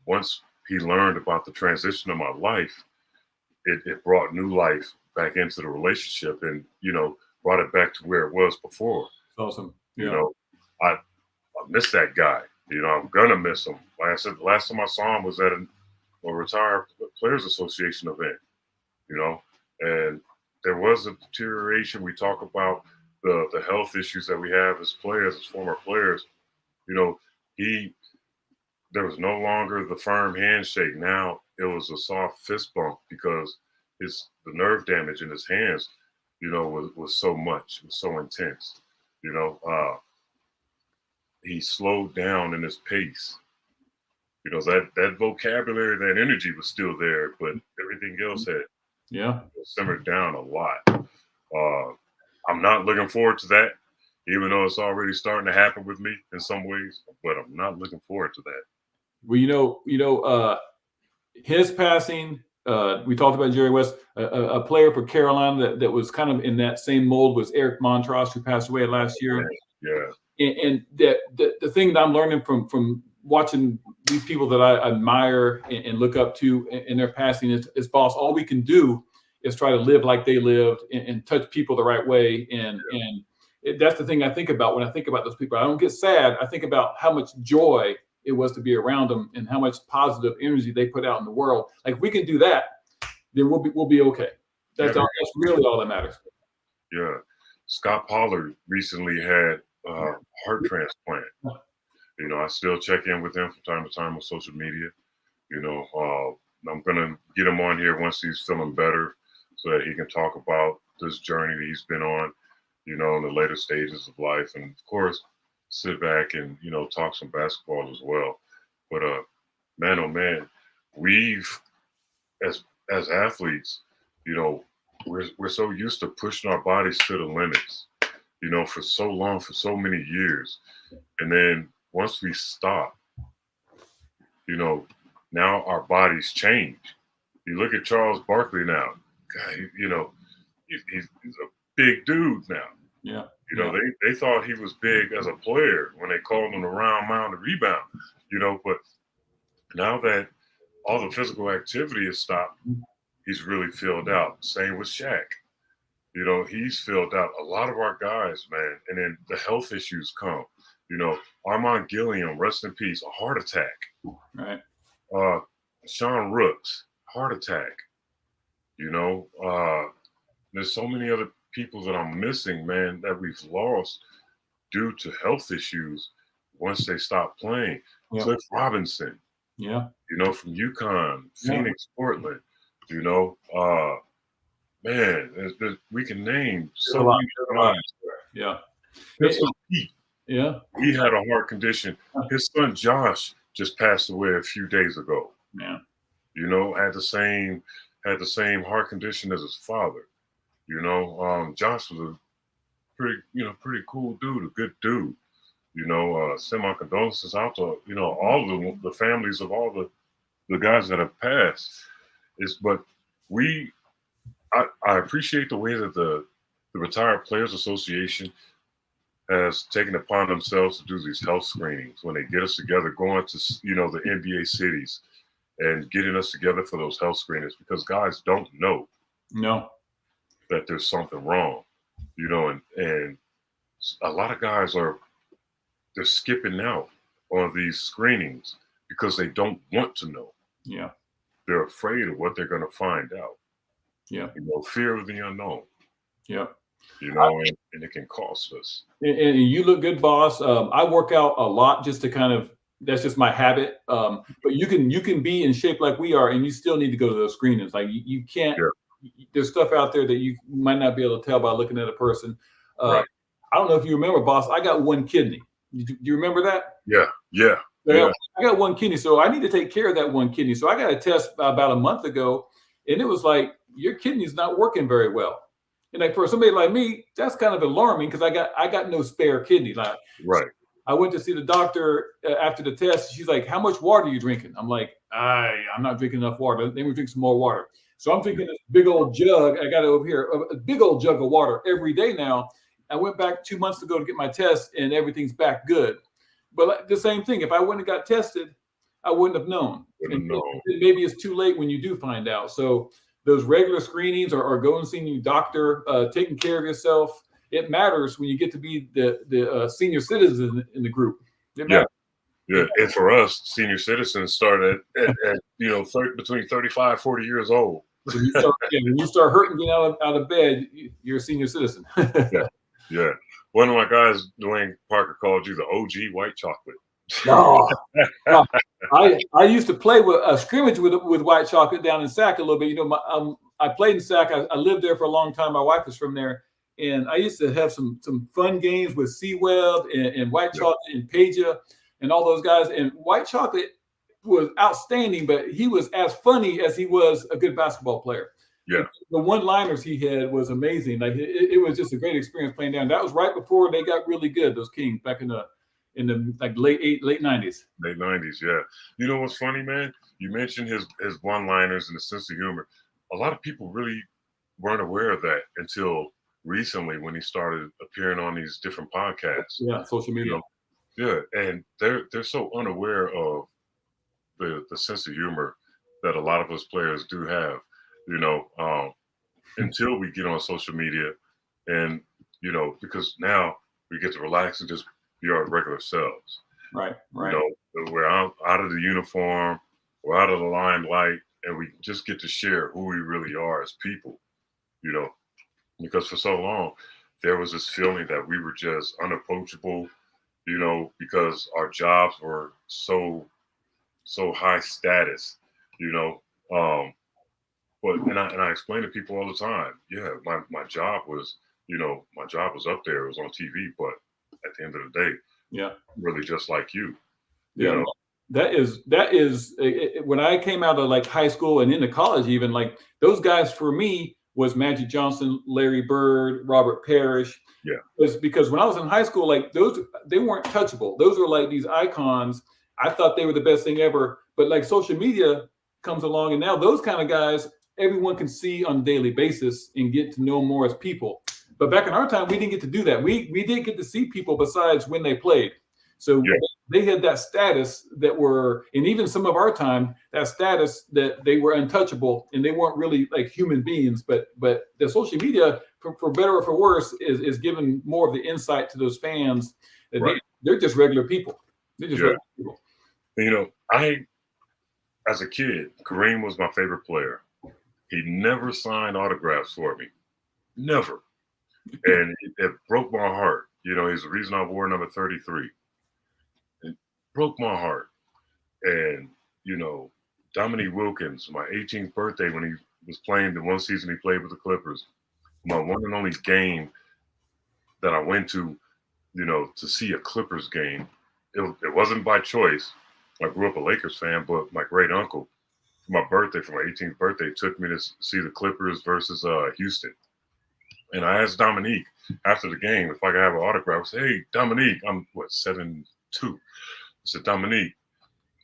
once he learned about the transition of my life, it brought new life back into the relationship, and brought it back to where it was before. Awesome. Yeah. I miss that guy. I'm gonna miss him. Like I said, the last time I saw him was at a Retired Players Association event. And there was a deterioration. We talk about the health issues that we have as players, as former players. There was no longer the firm handshake. Now it was a soft fist bump because the nerve damage in his hands, was so much, was so intense. He slowed down in his pace. That vocabulary, that energy was still there, but everything else had simmered down a lot. I'm not looking forward to that, even though it's already starting to happen with me in some ways, but I'm not looking forward to that. Well, his passing, we talked about Jerry West, a player for Carolina that was kind of in that same mold was Eric Montross, who passed away last year. Yeah. And the thing that I'm learning from watching these people that I admire and look up to in their passing is, boss, all we can do is try to live like they lived and touch people the right way. And that's the thing I think about when I think about those people. I don't get sad. I think about how much joy it was to be around them and how much positive energy they put out in the world. Like, if we can do that, then we'll be okay. That's really all that matters. Yeah. Scott Pollard recently had a heart transplant. I still check in with him from time to time on social media. I'm going to get him on here once he's feeling better so that he can talk about this journey that he's been on, in the later stages of life. And of course, sit back and, talk some basketball as well. But man, oh man, we've, as athletes, we're so used to pushing our bodies to the limits, for so long, for so many years. And then once we stop, now our bodies change. You look at Charles Barkley now, God, he's a big dude now. Yeah. They thought he was big as a player when they called him the round mound rebound, but now that all the physical activity has stopped, he's really filled out. Same with Shaq. He's filled out. A lot of our guys, man, and then the health issues come. Armand Gilliam, rest in peace, a heart attack. Right. Sean Rooks, heart attack. There's so many other people that I'm missing, man, that we've lost due to health issues once they stop playing. Yeah. Cliff Robinson, from UConn, Phoenix, Portland, man, we can name so many guys. Yeah. Pete, yeah. He had a heart condition. His son Josh just passed away a few days ago. Yeah. Had the same heart condition as his father. Josh was a pretty cool dude, a good dude. Send my condolences out to, all the families of all the guys that have passed. But I appreciate the way that the Retired Players Association has taken it upon themselves to do these health screenings when they get us together, going to, the NBA cities and getting us together for those health screenings, because guys don't know. No. That there's something wrong, and a lot of guys they're skipping out on these screenings because they don't want to know. Yeah. They're afraid of what they're going to find out. Yeah. Fear of the unknown. Yeah. And it can cost us. And you look good, boss. I work out a lot just to that's just my habit. But you can be in shape like we are, and you still need to go to those screenings. Like you can't. Yeah. There's stuff out there that you might not be able to tell by looking at a person. Right. I don't know if you remember, boss. I got one kidney. Do you remember that? Yeah. I got one kidney, so I need to take care of that one kidney. So I got a test about a month ago, and it was like, your kidney's not working very well. And like for somebody like me, that's kind of alarming because I got no spare kidney. Like Right. I went to see the doctor after the test. She's like, "How much water are you drinking?" I'm like, I'm not drinking enough water. Let me drink some more water." So I'm drinking this big old jug. I got it over here, a big old jug of water every day now. I went back 2 months ago to get my test, and everything's back good. But like, the same thing, if I wouldn't have got tested, I wouldn't have known. And No. maybe it's too late when you do find out. So those regular screenings or going seeing your doctor, taking care of yourself, it matters when you get to be the senior citizen in the group. It matters. Yeah. And for us, senior citizens start at between 35, 40 years old. When you start hurting getting out of bed, you're a senior citizen. Yeah. One of my guys, Dwayne Parker, called you the OG white chocolate. No. I used to play with a scrimmage with white chocolate down in Sac a little bit. I played in Sac. I lived there for a long time. My wife was from there, and I used to have some fun games with C-Web and white chocolate and Peja and all those guys. And white chocolate was outstanding, but he was as funny as he was a good basketball player. Yeah. The one-liners he had was amazing. Like it was just a great experience playing down. That was right before they got really good. Those Kings back in the like late 90s. Late 90s, yeah. You know what's funny, man? You mentioned his one-liners and the sense of humor. A lot of people really weren't aware of that until recently when he started appearing on these different podcasts. Yeah, social media. Yeah, and they're so unaware of the sense of humor that a lot of us players do have, until we get on social media and, because now we get to relax and just be our regular selves. Right. We're out of the uniform, we're out of the limelight, and we just get to share who we really are as people, because for so long there was this feeling that we were just unapproachable, because our jobs were so high status, but I explain to people all the time, my job was, up there, it was on TV, but at the end of the day, really just like you. That is when I came out of like high school and into college, even like those guys for me was Magic Johnson, Larry Bird, Robert Parrish. Yeah. Because when I was in high school, like they weren't touchable. Those were like these icons. I thought they were the best thing ever. But like social media comes along, and now those kind of guys, everyone can see on a daily basis and get to know more as people. But back in our time, we didn't get to do that. We didn't get to see people besides when they played. So they had that status that were, and even some of our time, that status that they were untouchable and they weren't really like human beings. But the social media, for better or for worse, is giving more of the insight to those fans that they're just regular people. They're just regular people. As a kid, Kareem was my favorite player. He never signed autographs for me. Never. And it broke my heart. He's the reason I wore number 33. It broke my heart. And, Dominique Wilkins, my 18th birthday when he was playing the one season he played with the Clippers, my one and only game that I went to, to see a Clippers game. It wasn't by choice. I grew up a Lakers fan, but my great uncle, for my birthday, for my 18th birthday, took me to see the Clippers versus Houston. And I asked Dominique after the game if I could have an autograph. I said, "Hey, Dominique, I'm 7'2". I said, "Dominique,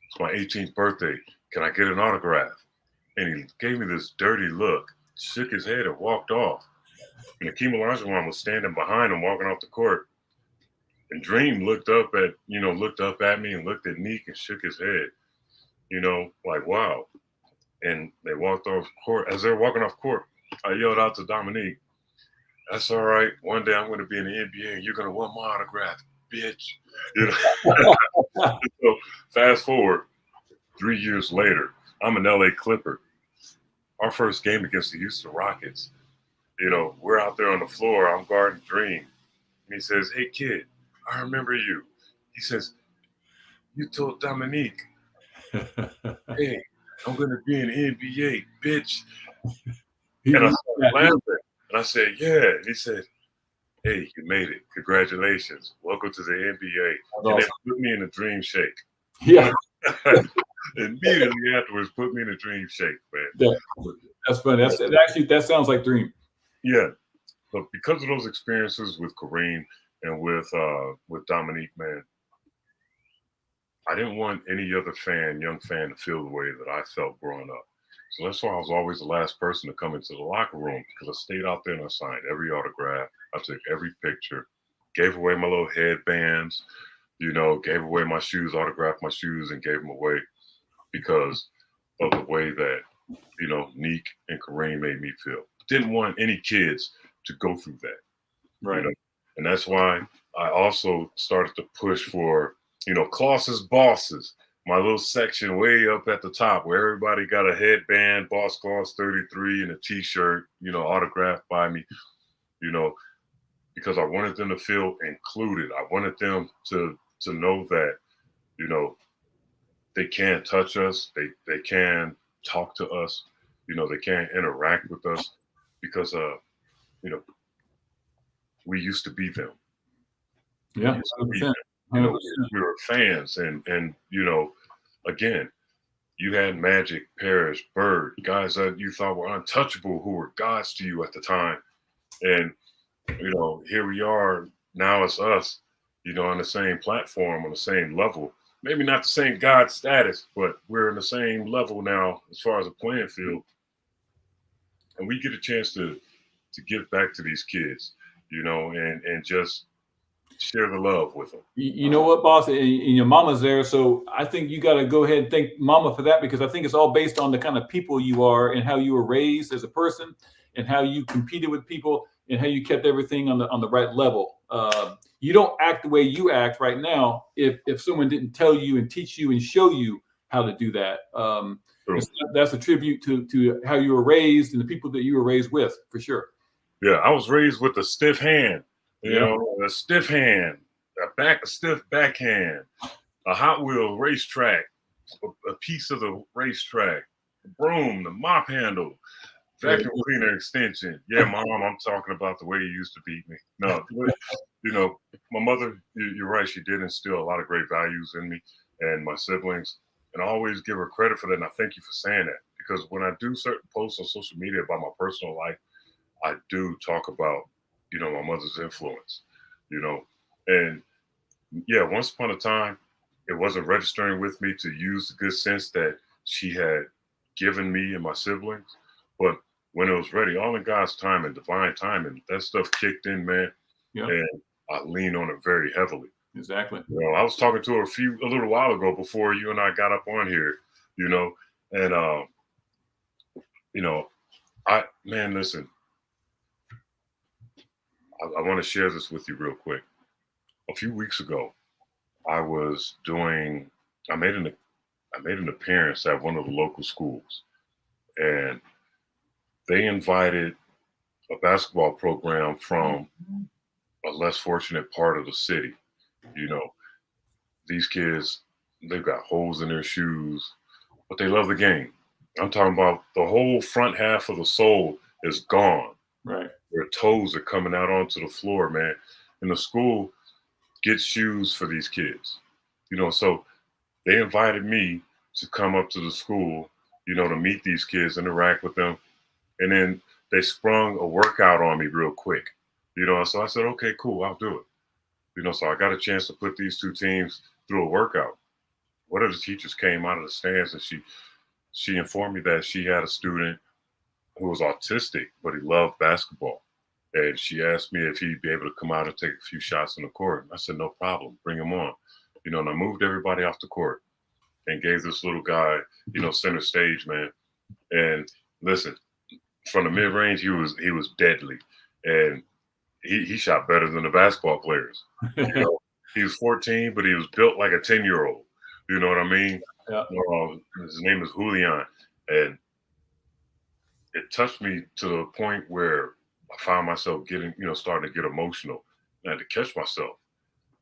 it's my 18th birthday. Can I get an autograph?" And he gave me this dirty look, shook his head, and walked off. And Akeem Olajuwon was standing behind him, walking off the court. And Dream looked up at me and looked at Neek and shook his head, like, wow. And they walked off court. As they were walking off court, I yelled out to Dominique, "That's all right. One day I'm going to be in the NBA and you're going to want my autograph, bitch." So fast forward 3 years later, I'm an LA Clipper. Our first game against the Houston Rockets, we're out there on the floor. I'm guarding Dream. And he says, "Hey, kid, I remember you." He says, "You told Dominique, hey, I'm going to be in the NBA, bitch." And I started laughing. And I said, "Yeah." And he said, "Hey, you made it. Congratulations. Welcome to the NBA." And they put me in a dream shake. Yeah. Immediately afterwards, put me in a dream shake, man. Yeah. That's funny. That sounds like Dream. Yeah. But because of those experiences with Kareem and with Dominique, man, I didn't want any other young fan, to feel the way that I felt growing up. So that's why I was always the last person to come into the locker room, because I stayed out there and I signed every autograph. I took every picture, gave away my little headbands, gave away my shoes, autographed my shoes, and gave them away because of the way that, Neek and Kareem made me feel. Didn't want any kids to go through that. Right. And that's why I also started to push for, Claus's Bosses, my little section way up at the top where everybody got a headband, Boss Claus 33, and a t-shirt, autographed by me, because I wanted them to feel included. I wanted them to know that, they can touch us, they can talk to us, they can interact with us because we used to be them. Yeah, 100%. 100%. We were fans, and again, you had Magic, Parrish, Bird, guys that you thought were untouchable, who were gods to you at the time, and here we are now. It's us, on the same platform, on the same level. Maybe not the same God status, but we're in the same level now as far as a playing field, and we get a chance to give back to these kids, and just share the love with them. You know what, boss? And your mama's there, so I think you got to go ahead and thank mama for that, because I think it's all based on the kind of people you are and how you were raised as a person, and how you competed with people, and how you kept everything on the right level. You don't act the way you act right now if someone didn't tell you and teach you and show you how to do that. That's a tribute to how you were raised and the people that you were raised with, for sure. Yeah, I was raised with a stiff hand, a stiff hand, a stiff backhand, a Hot Wheel racetrack, a piece of the racetrack, the broom, the mop handle, vacuum cleaner extension. Yeah, Mom, I'm talking about the way you used to beat me. No, my mother, you're right, she did instill a lot of great values in me and my siblings, and I always give her credit for that, and I thank you for saying that, because when I do certain posts on social media about my personal life, I do talk about, my mother's influence, and yeah, once upon a time, it wasn't registering with me to use the good sense that she had given me and my siblings. But when it was ready, all in God's time and divine timing, that stuff kicked in, man. Yeah. And I lean on it very heavily. Exactly. I was talking to her a little while ago before you and I got up on here, and listen, I want to share this with you real quick. A few weeks ago, I made an appearance at one of the local schools, and they invited a basketball program from a less fortunate part of the city. These kids, they've got holes in their shoes, but they love the game. I'm talking about the whole front half of the sole is gone. Right. Their toes are coming out onto the floor, man. And the school gets shoes for these kids. So they invited me to come up to the school, to meet these kids, interact with them. And then they sprung a workout on me real quick, so I said, okay, cool, I'll do it. So I got a chance to put these two teams through a workout. One of the teachers came out of the stands, and she informed me that she had a student who was autistic, but he loved basketball. And she asked me if he'd be able to come out and take a few shots on the court. I said, no problem, bring him on. And I moved everybody off the court and gave this little guy, center stage, man. And listen, from the mid range, he was deadly, and he shot better than the basketball players. He was 14, but he was built like a 10-year-old. You know what I mean? Yeah. His name is Julian, and it touched me to the point where I found myself starting to get emotional. And I had to catch myself,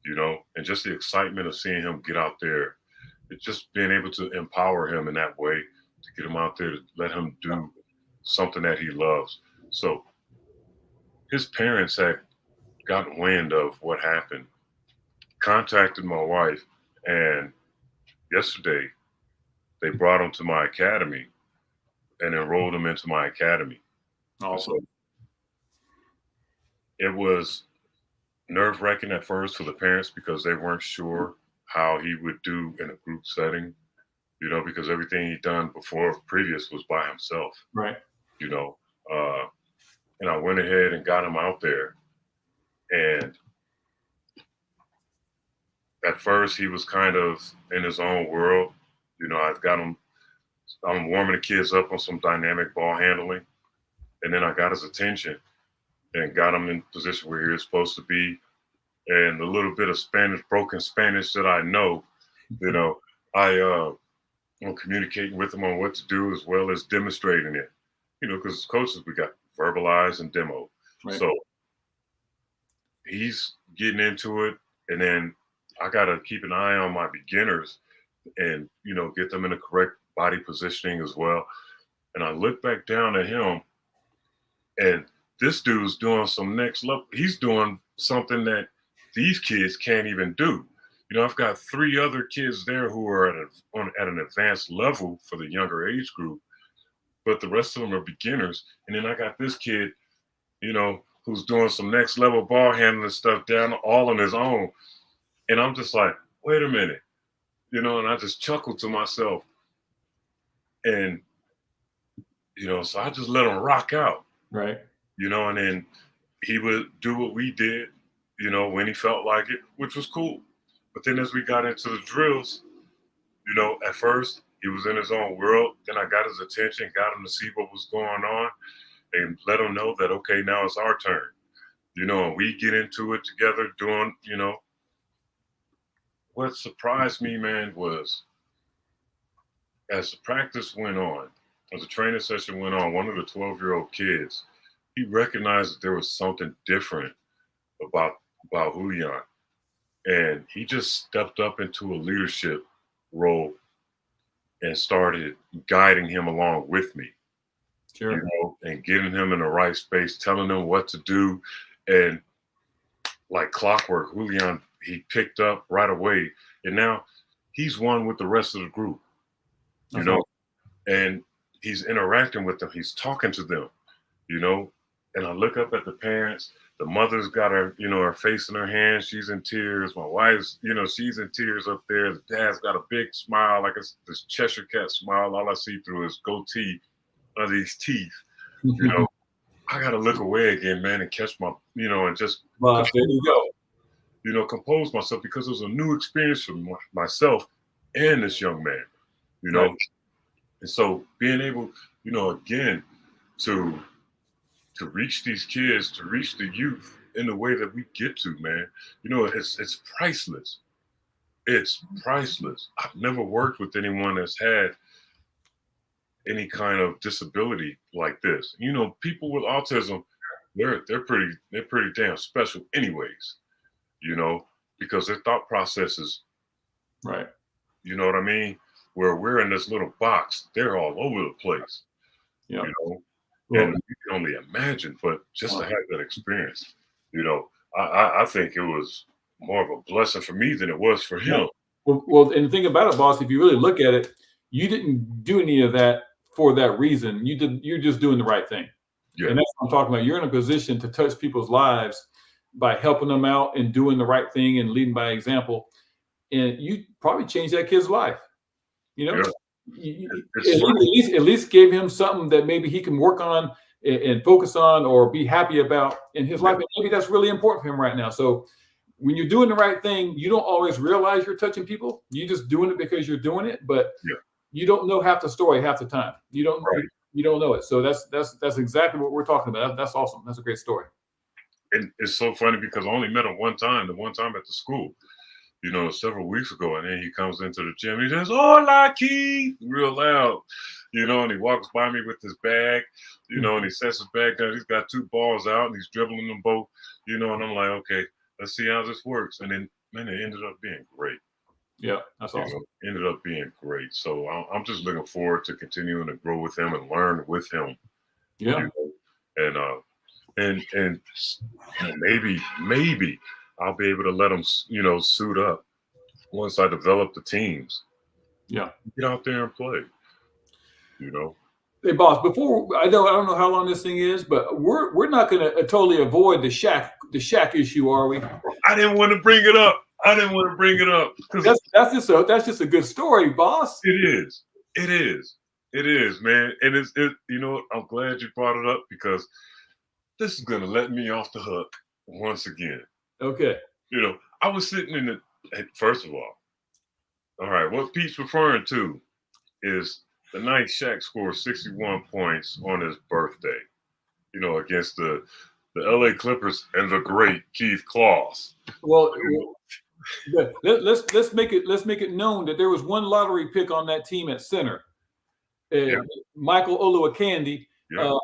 and just the excitement of seeing him get out there, just being able to empower him in that way, to get him out there, to let him do something that he loves. So his parents had gotten wind of what happened, contacted my wife, and yesterday they brought him to my academy and enrolled him into my academy. Awesome. It was nerve-wracking at first for the parents because they weren't sure how he would do in a group setting, because everything he'd done before previous was by himself, Right. you know. And I went ahead and got him out there. And at first he was kind of in his own world. I'm warming the kids up on some dynamic ball handling. And then I got his attention and got him in position where he was supposed to be. And the little bit of Spanish, broken Spanish that I know, I'm communicating with him on what to do as well as demonstrating it. Because as coaches, we got verbalize and demo. Right. So he's getting into it. And then I got to keep an eye on my beginners and, get them in the correct body positioning as well. And I look back down at him, and this dude's doing some next level. He's doing something that these kids can't even do. I've got 3 other kids there who are at an advanced level for the younger age group, but the rest of them are beginners. And then I got this kid, who's doing some next level ball handling stuff down all on his own. And I'm just like, wait a minute, and I just chuckled to myself. And, so I just let him rock out. Right. And then he would do what we did, when he felt like it, which was cool. But then as we got into the drills, at first he was in his own world. Then I got his attention, got him to see what was going on and let him know that, okay, now it's our turn, and we get into it together doing, what surprised me, man, was as the practice went on, as the training session went on, one of the 12-year-old kids, he recognized that there was something different about Julian. And he just stepped up into a leadership role and started guiding him along with me. Sure. And getting him in the right space, telling him what to do. And like clockwork, Julian, he picked up right away. And now he's one with the rest of the group, and he's interacting with them. He's talking to them, and I look up at the parents. The mother's got her, her face in her hands. She's in tears. My wife's, she's in tears up there. The dad's got a big smile, like it's this Cheshire cat smile. All I see through his goatee of these teeth. I got to look away again, man, and catch my, and just there you go. Compose myself, because it was a new experience for myself and this young man, Right. And so being able, again, to reach these kids, to reach the youth in the way that we get to, man, it's priceless. It's priceless. I've never worked with anyone that's had any kind of disability like this. People with autism, they're pretty damn special anyways, because their thought process is right. You know what I mean? Where we're in this little box, they're all over the place. Yeah. Well, and you can only imagine, but just to have that experience, I think it was more of a blessing for me than it was for him. Well, and the thing about it, boss, if you really look at it, you didn't do any of that for that reason. You're just doing the right thing. Yeah. And that's what I'm talking about. You're in a position to touch people's lives by helping them out and doing the right thing and leading by example. And you probably changed that kid's life. Yeah. At least gave him something that maybe he can work on and focus on or be happy about in his life. And maybe that's really important for him right now. So when you're doing the right thing, you don't always realize you're touching people. You're just doing it because you're doing it, but you don't know half the story half the time. You don't know it. So that's exactly what we're talking about. That's awesome. That's a great story. And it's so funny because I only met him the one time at the school, several weeks ago. And then he comes into the gym. He says, "Hola, Keith," real loud, and he walks by me with his bag, and he sets his bag down. He's got 2 balls out and he's dribbling them both, and I'm like, okay, let's see how this works. And then, man, it ended up being great. Yeah, that's awesome. Ended up being great. So I'm just looking forward to continuing to grow with him and learn with him. Yeah. And maybe I'll be able to let him, suit up once I develop the teams. Yeah. Get out there and play, Hey, boss. Before I don't know how long this thing is, but we're not going to totally avoid the Shaq issue, are we? I didn't want to bring it up. I didn't want to bring it up because That's just a good story, boss. it is. It is. It is, man. And you know, I'm glad you brought it up because this is gonna let me off the hook once again. Okay. You know, I was sitting in the first of all right, what Pete's referring to is the night Shaq scored 61 points on his birthday, you know, against the LA Clippers and the great Keith Claus. Well, let's make it known that there was one lottery pick on that team at center. Yeah, Michael Oluwakandy. yeah. Uh,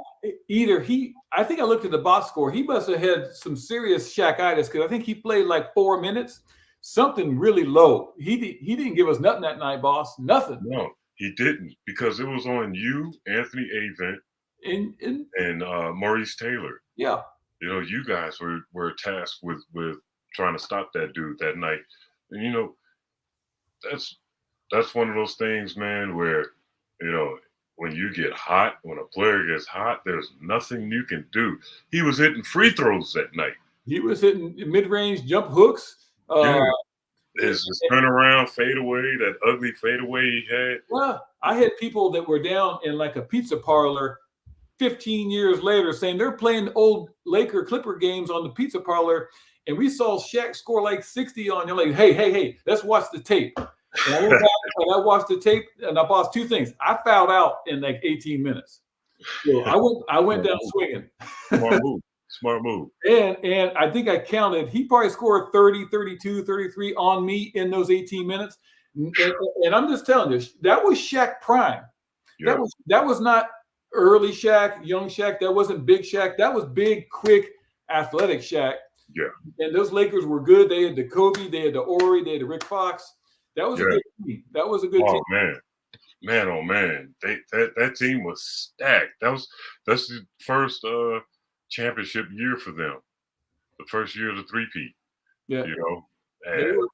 I think I looked at the box score. He must have had some serious Shaqitis because I think he played like 4 minutes, something really low. He didn't give us nothing that night, boss. Nothing. No, he didn't because it was on you, Anthony Avent, and Maurice Taylor. Yeah, You know, you guys were tasked with trying to stop that dude that night. And you know, that's that's one of those things, man, where you know when you get hot, when a player gets hot, there's nothing you can do. He was hitting free throws that night. he was hitting mid-range jump hooks. Yeah, Uh, his turnaround fadeaway, that ugly fadeaway he had. well, I had people that were down in like a pizza parlor 15 years later saying they're playing old Laker Clipper games on the pizza parlor, and we saw Shaq score like 60 on. You're like, hey, let's watch the tape. And I went back and I watched the tape, and I bought two things. I fouled out in like 18 minutes. So I went down swinging. Smart move. Smart move. And I think I counted, he probably scored 30, 32, 33 on me in those 18 minutes. And I'm just telling you, that was Shaq prime. Yeah. That was not early Shaq, young Shaq. That wasn't big Shaq. That was big, quick, athletic Shaq. Yeah. And those Lakers were good. They had the Kobe, they had the Ori, they had the Rick Fox. That was a Yeah. good team. That was a good team. Oh man, oh man, that team was stacked. That's the first championship year for them. The first year of the three-peat. Yeah. You know, They and were-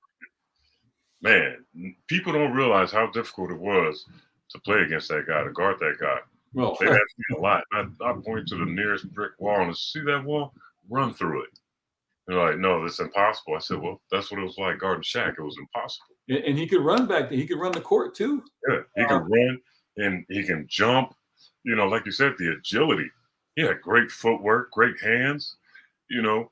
man, people don't realize how difficult it was to play against that guy, to guard that guy. well, They asked me a lot. I point to the nearest brick wall and see that wall, run through it. They're like, no, that's impossible. I said, well, that's what it was like guarding Shaq. It was impossible. and he could run back there. He could run the court too. Yeah, he can run and he can jump. You know, like you said, the agility. He had great footwork, great hands. You know,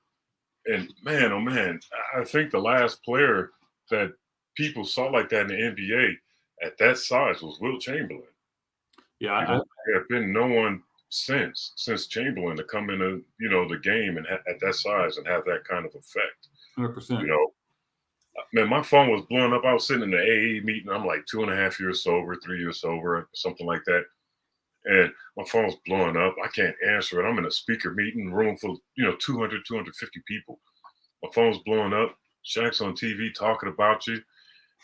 and man, oh man, I think the last player that people saw like that in the NBA at that size was Will Chamberlain. Yeah, You know, there have been no one since Chamberlain to come into the game and at that size and have that kind of effect. 100%. You know, man, my phone was blowing up. I was sitting in the AA meeting. I'm like 2.5 years sober, 3 years sober, something like that. And my phone's blowing up. I can't answer it. I'm in a speaker meeting room full of 200, 250 people. My phone's blowing up. Shaq's on TV talking about you.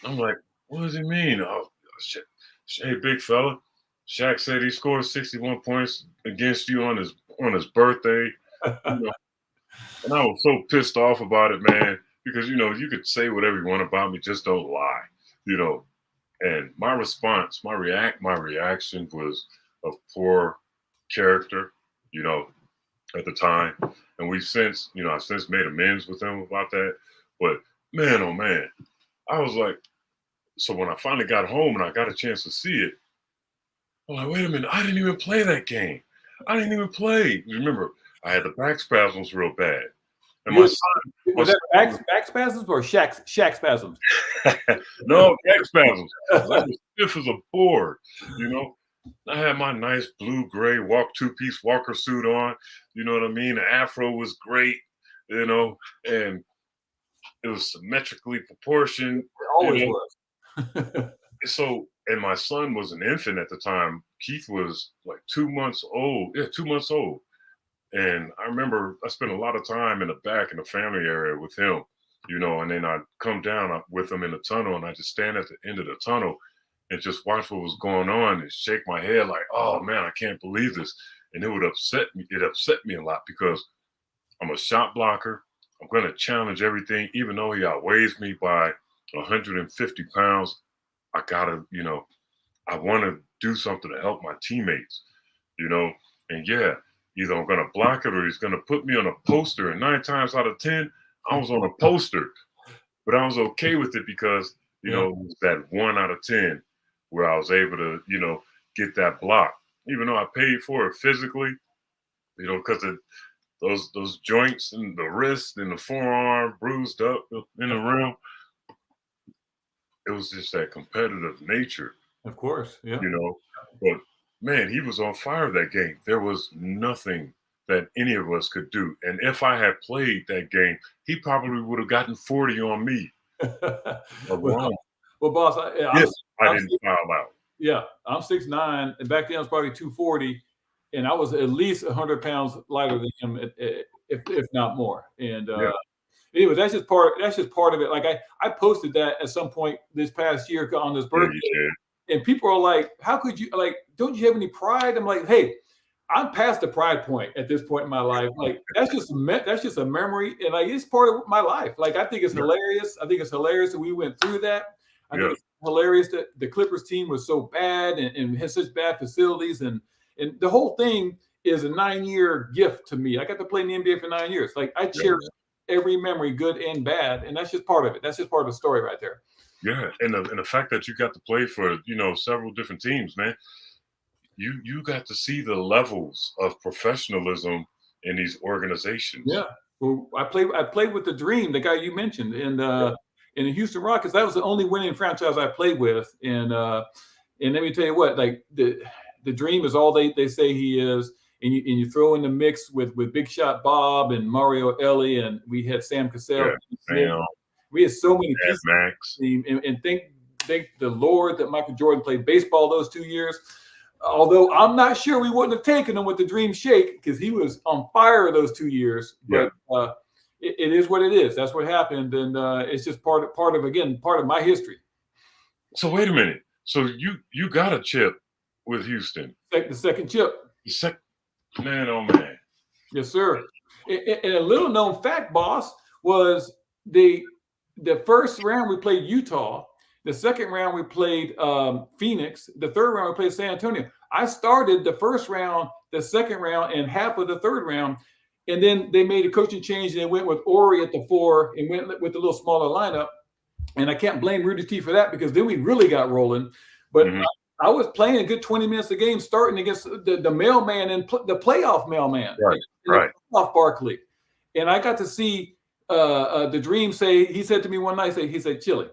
I'm like, what does he mean? Oh, shit. Hey, big fella. Shaq said he scored 61 points against you on his birthday. You know, and I was so pissed off about it, man, because you could say whatever you want about me, just don't lie. You know. And my response, my reaction was of poor character, at the time. And I've since made amends with him about that. But man, oh man, I was like, so when I finally got home and I got a chance to see it, I'm like, wait a minute, I didn't even play that game. I didn't even play. Remember, I had the back spasms real bad. And my son was that back spasms or Shaq spasms? no, back spasms. I was stiff as a board, I had my nice blue-gray two-piece Walker suit on. You know what I mean? The afro was great, and it was symmetrically proportioned. It always was. So, and my son was an infant at the time. Keith was like 2 months old. Yeah, 2 months old. And I remember I spent a lot of time in the back in the family area with him, and then I'd come down with him in the tunnel and I just stand at the end of the tunnel and just watch what was going on and shake my head like, oh man, I can't believe this. And it would upset me. It upset me a lot because I'm a shot blocker. I'm going to challenge everything, even though he outweighs me by 150 pounds. I gotta, I want to do something to help my teammates. you know, and yeah, either I'm gonna block it or he's gonna put me on a poster. And 9 times out of 10, I was on a poster, but I was okay with it because Yeah. it was that 1 out of 10 where I was able to get that block, even though I paid for it physically, because those joints and the wrist and the forearm bruised up in the rim. It was just that competitive nature, Of course. Yeah. you know. But man, he was on fire that game. There was nothing that any of us could do. And if I had played that game, he probably would have gotten 40 on me well, alone. well, boss, If I I'm didn't foul out. yeah, I'm 6'9", and back then I was probably 240, and I was at least 100 pounds lighter than him, if not more. And Yeah, anyway, that's just part of it. Like I posted that at some point this past year on his yeah, birthday, you did. and people are like, "How could you like? Don't you have any pride?" I'm like, "Hey, I'm past the pride point at this point in my life. Like that's just a memory, and like it's part of my life. Like I think it's Yeah, hilarious. I think it's hilarious that we went through that. I think yeah, it's hilarious that the Clippers team was so bad and had such bad facilities, and the whole thing is a 9-year gift to me. I got to play in the NBA for 9 years. Like I yeah, cherish every memory, good and bad, and that's just part of it. That's just part of the story right there. yeah. And the fact that you got to play for several different teams, man. You got to see the levels of professionalism in these organizations. Yeah. Well, I played with the Dream, the guy you mentioned, Yeah, in the Houston Rockets. That was the only winning franchise I played with. And let me tell you what, like the Dream is all they say he is. And you throw in the mix with Big Shot Bob and Mario Ellie, and we had Sam Cassell. yeah. Sam, We had so many Mad pieces of Max. the team, and thank the Lord that Michael Jordan played baseball those 2 years. Although I'm not sure we wouldn't have taken him with the Dream Shake because he was on fire those 2 years. Yeah. But it is what it is. That's what happened, and it's just part of my history. So wait a minute. So you got a chip with Houston. The second chip, The sec- Man, oh man. yes, sir. And a little known fact, boss, was the first round we played Utah. The second round we played Phoenix. The third round we played San Antonio. I started the first round, the second round, and half of the third round. And then they made a coaching change and they went with Ori at the 4 and went with a little smaller lineup. And I can't blame Rudy T for that because then we really got rolling. But I was playing a good 20 minutes a game, starting against the mailman and the playoff mailman, Right, in right. the playoff Barkley. And I got to see the Dream say, he said to me one night, he said, Chili,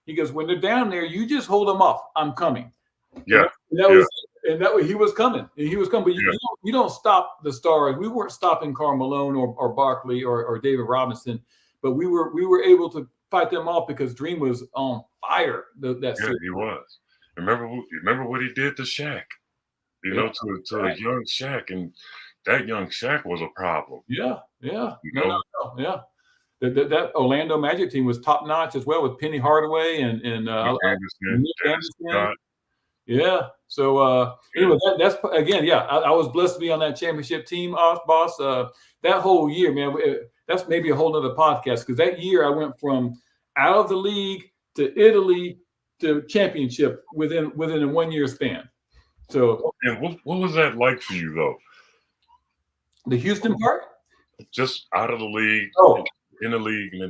he goes, when they're down there, you just hold them off. I'm coming. Yeah. And that was he was coming. And he was coming. But you don't stop the stars. We weren't stopping Karl Malone or Barkley or David Robinson, but we were able to fight them off because Dream was on fire. He was. Remember what he did to Shaq? To a young Shaq, and that young Shaq was a problem. Yeah. No. Yeah. That Orlando Magic team was top notch as well with Penny Hardaway and Nick Anderson. Yeah. So anyway, that's again, yeah. I was blessed to be on that championship team, boss. That whole year, man. That's maybe a whole nother podcast because that year I went from out of the league to Italy to championship within a 1 year span. So, and what was that like for you though? The Houston part, just out of the league, in the league, and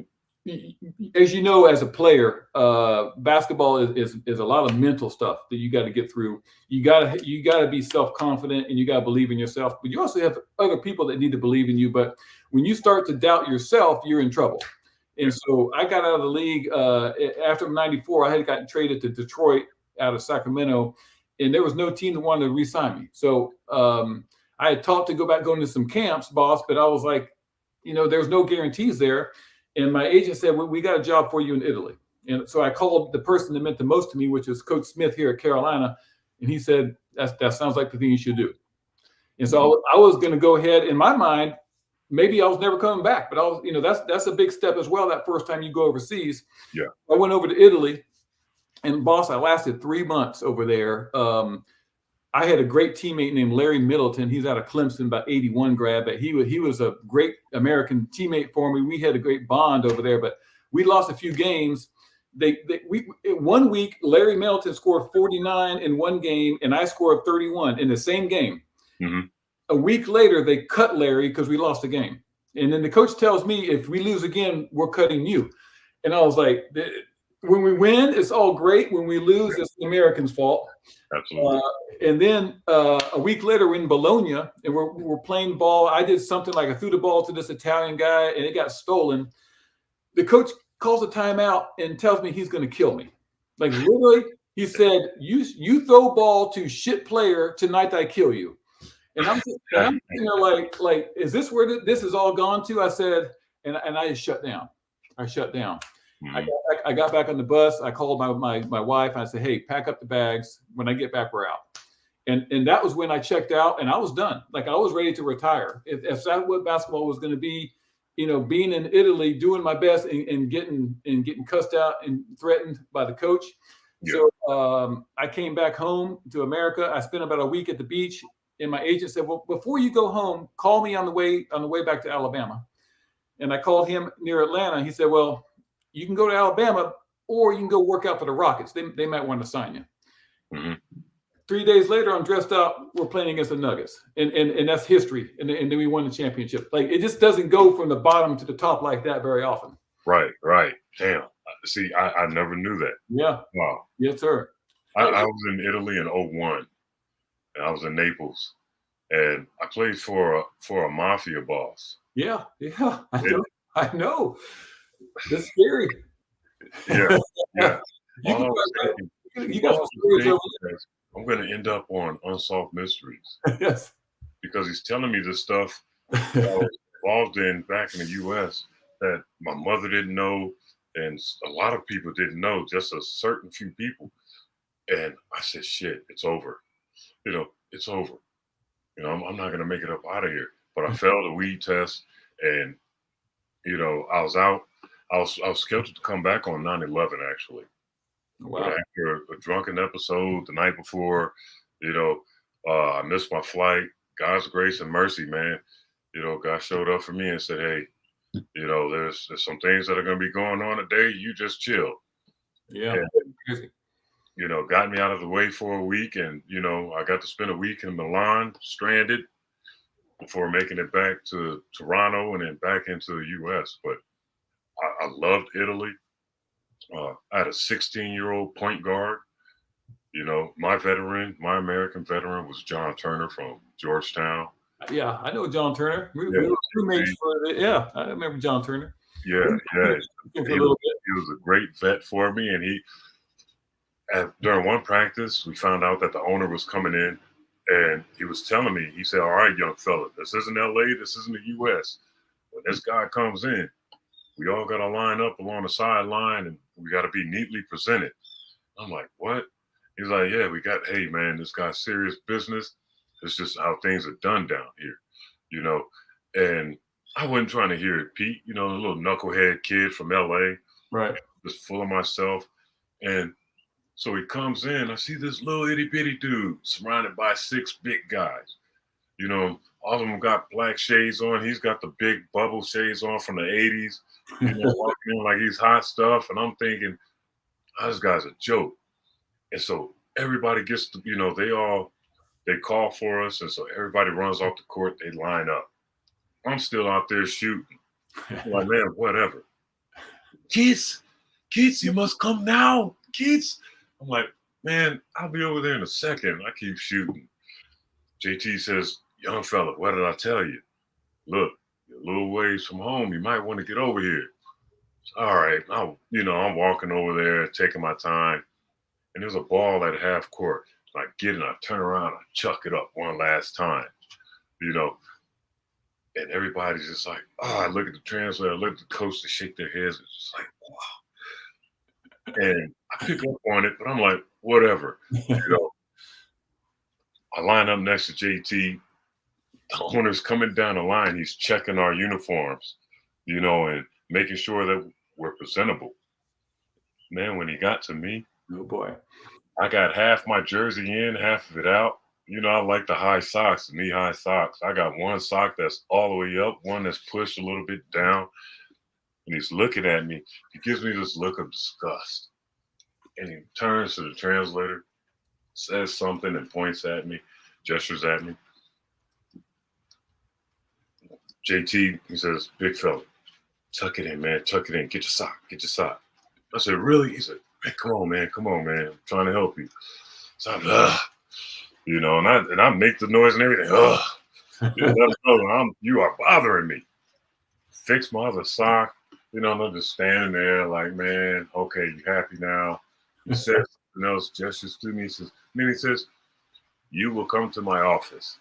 then, as you know, as a player, basketball is a lot of mental stuff that you got to get through. You got to be self-confident and you got to believe in yourself. But you also have other people that need to believe in you. But when you start to doubt yourself, you're in trouble. And so I got out of the league after '94. I had gotten traded to Detroit out of Sacramento, and there was no team that wanted to re-sign me. So I had talked to going to some camps, boss, but I was like, there's no guarantees there. And my agent said, we got a job for you in Italy. And so I called the person that meant the most to me, which is Coach Smith here at Carolina. And he said, that sounds like the thing you should do. And so I was going to go ahead. In my mind, maybe I was never coming back, but I was, that's a big step as well. That first time you go overseas. Yeah. I went over to Italy, and boss, I lasted 3 months over there. I had a great teammate named Larry Middleton. He's out of Clemson, about 81 grad, but he was a great American teammate for me. We had a great bond over there, but we lost a few games. We 1 week, Larry Middleton scored 49 in one game, and I scored 31 in the same game. Mm-hmm. A week later, they cut Larry because we lost the game. And then the coach tells me, if we lose again, we're cutting you. And I was like, when we win, it's all great. When we lose, it's the Americans' fault. Absolutely. And then a week later, we're in Bologna and we're playing ball. I did something like I threw the ball to this Italian guy and it got stolen. The coach calls a timeout and tells me he's going to kill me. Like literally, he said, "You throw ball to shit player tonight, I kill you." And I'm sitting there like, is this where this is all gone to? I said, and I just shut down. I shut down. Mm-hmm. I got back on the bus. I called my wife. And I said, "Hey, pack up the bags. When I get back, we're out." And that was when I checked out and I was done. Like I was ready to retire. If that's what basketball was going to be, being in Italy, doing my best and getting cussed out and threatened by the coach. Yeah. So I came back home to America. I spent about a week at the beach. And my agent said, "Well, before you go home, call me on the way back to Alabama." And I called him near Atlanta. He said, "Well, you can go to Alabama or you can go work out for the Rockets. They might want to sign you." Mm-hmm. 3 days later, I'm dressed up. We're playing against the Nuggets, and that's history. And then we won the championship. Like it just doesn't go from the bottom to the top like that very often. Right. Damn. See, I never knew that. Yeah. Wow. Yes, sir. I was in Italy in 2001. And I was in Naples, and I played for a mafia boss. Yeah. I know. That's scary. Yeah. You got some stories over there. I'm going to end up on Unsolved Mysteries. Yes. Because he's telling me this stuff that I was involved in back in the U.S. that my mother didn't know, and a lot of people didn't know, just a certain few people. And I said, "Shit, it's over. It's over. I'm not going to make it up out of here." But I failed a weed test, and I was out. I was scheduled to come back on 9/11 actually. Wow. But after a drunken episode the night before, I missed my flight. God's grace and mercy, man. God showed up for me and said, "Hey, there's some things that are going to be going on today. You just chill." Yeah. And, got me out of the way for a week, and I got to spend a week in Milan, stranded, before making it back to Toronto and then back into the U.S. But I loved Italy. I had a 16-year-old point guard. My American veteran was John Turner from Georgetown. Yeah, I know John Turner. We were roommates for it. Yeah, I remember John Turner. Yeah. He was a great vet for me, and during one practice, we found out that the owner was coming in, and he was telling me, he said, "All right, young fella, this isn't LA, this isn't the US. When this guy comes in, we all got to line up along the sideline, and we got to be neatly presented." I'm like, "What?" He's like, "Yeah, hey, man, this guy's serious business. It's just how things are done down here, And I wasn't trying to hear it, Pete, the little knucklehead kid from LA. Right. Just full of myself. And so he comes in, I see this little itty bitty dude surrounded by 6 big guys. All of them got black shades on. He's got the big bubble shades on from the 80s, walking in like he's hot stuff. And I'm thinking, this guy's a joke. And so everybody gets to, they call for us. And so everybody runs off the court. They line up. I'm still out there shooting. I'm like, man, whatever. Kids, you must come now. Kids. I'm like, man, I'll be over there in a second. I keep shooting. JT says, "Young fella, what did I tell you? Look, you're a little ways from home. You might want to get over here." All right. I'm walking over there, taking my time. And there's a ball at half court. I get it, I turn around, I chuck it up one last time, And everybody's just like, I look at the translator, I look at the coach, they shake their heads. It's just like, wow. And I pick up on it, but I'm like, whatever. I line up next to JT. The owner's coming down the line. He's checking our uniforms, and making sure that we're presentable. Man, when he got to me, oh boy, I got half my jersey in, half of it out. I like the high socks, the knee-high socks. I got one sock that's all the way up, one that's pushed a little bit down. And he's looking at me. He gives me this look of disgust. And he turns to the translator, says something and points at me, gestures at me. JT, he says, big fella, tuck it in, man. Tuck it in. Get your sock. Get your sock. I said, really? He said, man, come on, man. Come on, man. I'm trying to help you. So I'm, you know, and I make the noise and everything. You are bothering me. Fix my other sock. You know, and I'm just standing there like, man, okay, you happy now? He says something else, gestures to me. He says, you will come to my office.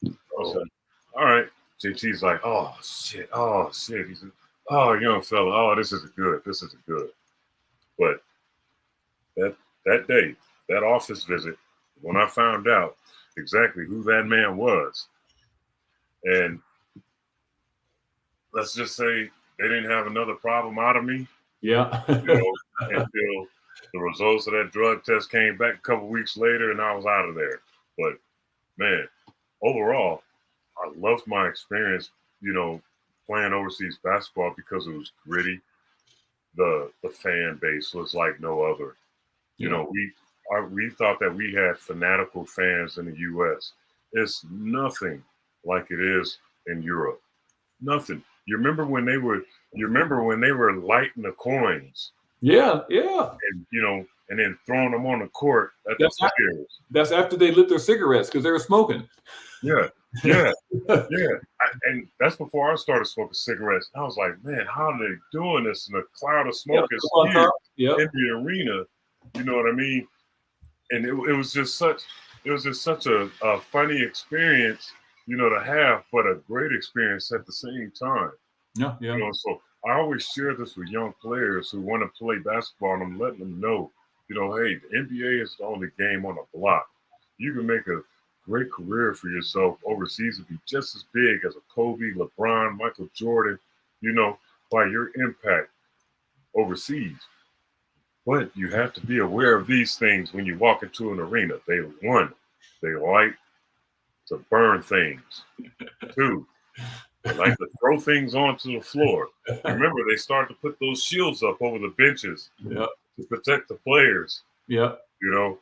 I said, all right. JT's like, oh shit. He said, oh, young fella, oh, this isn't good. This isn't good. But that day, that office visit, when I found out exactly who that man was, and let's just say they didn't have another problem out of me. Yeah. You know, until the results of that drug test came back a couple weeks later, and I was out of there. But man, overall, I loved my experience. You know, playing overseas basketball because it was gritty. The fan base was like no other. You know, we thought that we had fanatical fans in the U.S. It's nothing like it is in Europe. Nothing. You remember when they were lighting the coins? Yeah. And you know, and then throwing them on the court at the players. That's after they lit their cigarettes because they were smoking. Yeah. And that's before I started smoking cigarettes. I was like, man, how are they doing this in a cloud of smoke in the arena? You know what I mean? And it was just such a funny experience, you know, to have, but a great experience at the same time. Yeah. You know, so I always share this with young players who want to play basketball, and I'm letting them know, you know, hey, the NBA is the only game on the block. You can make a great career for yourself overseas and be just as big as a Kobe, LeBron, Michael Jordan, you know, by your impact overseas. But you have to be aware of these things when you walk into an arena. They like to burn things. 2, they like to throw things onto the floor. Remember, they started to put those shields up over the benches to protect the players. Yeah. You know,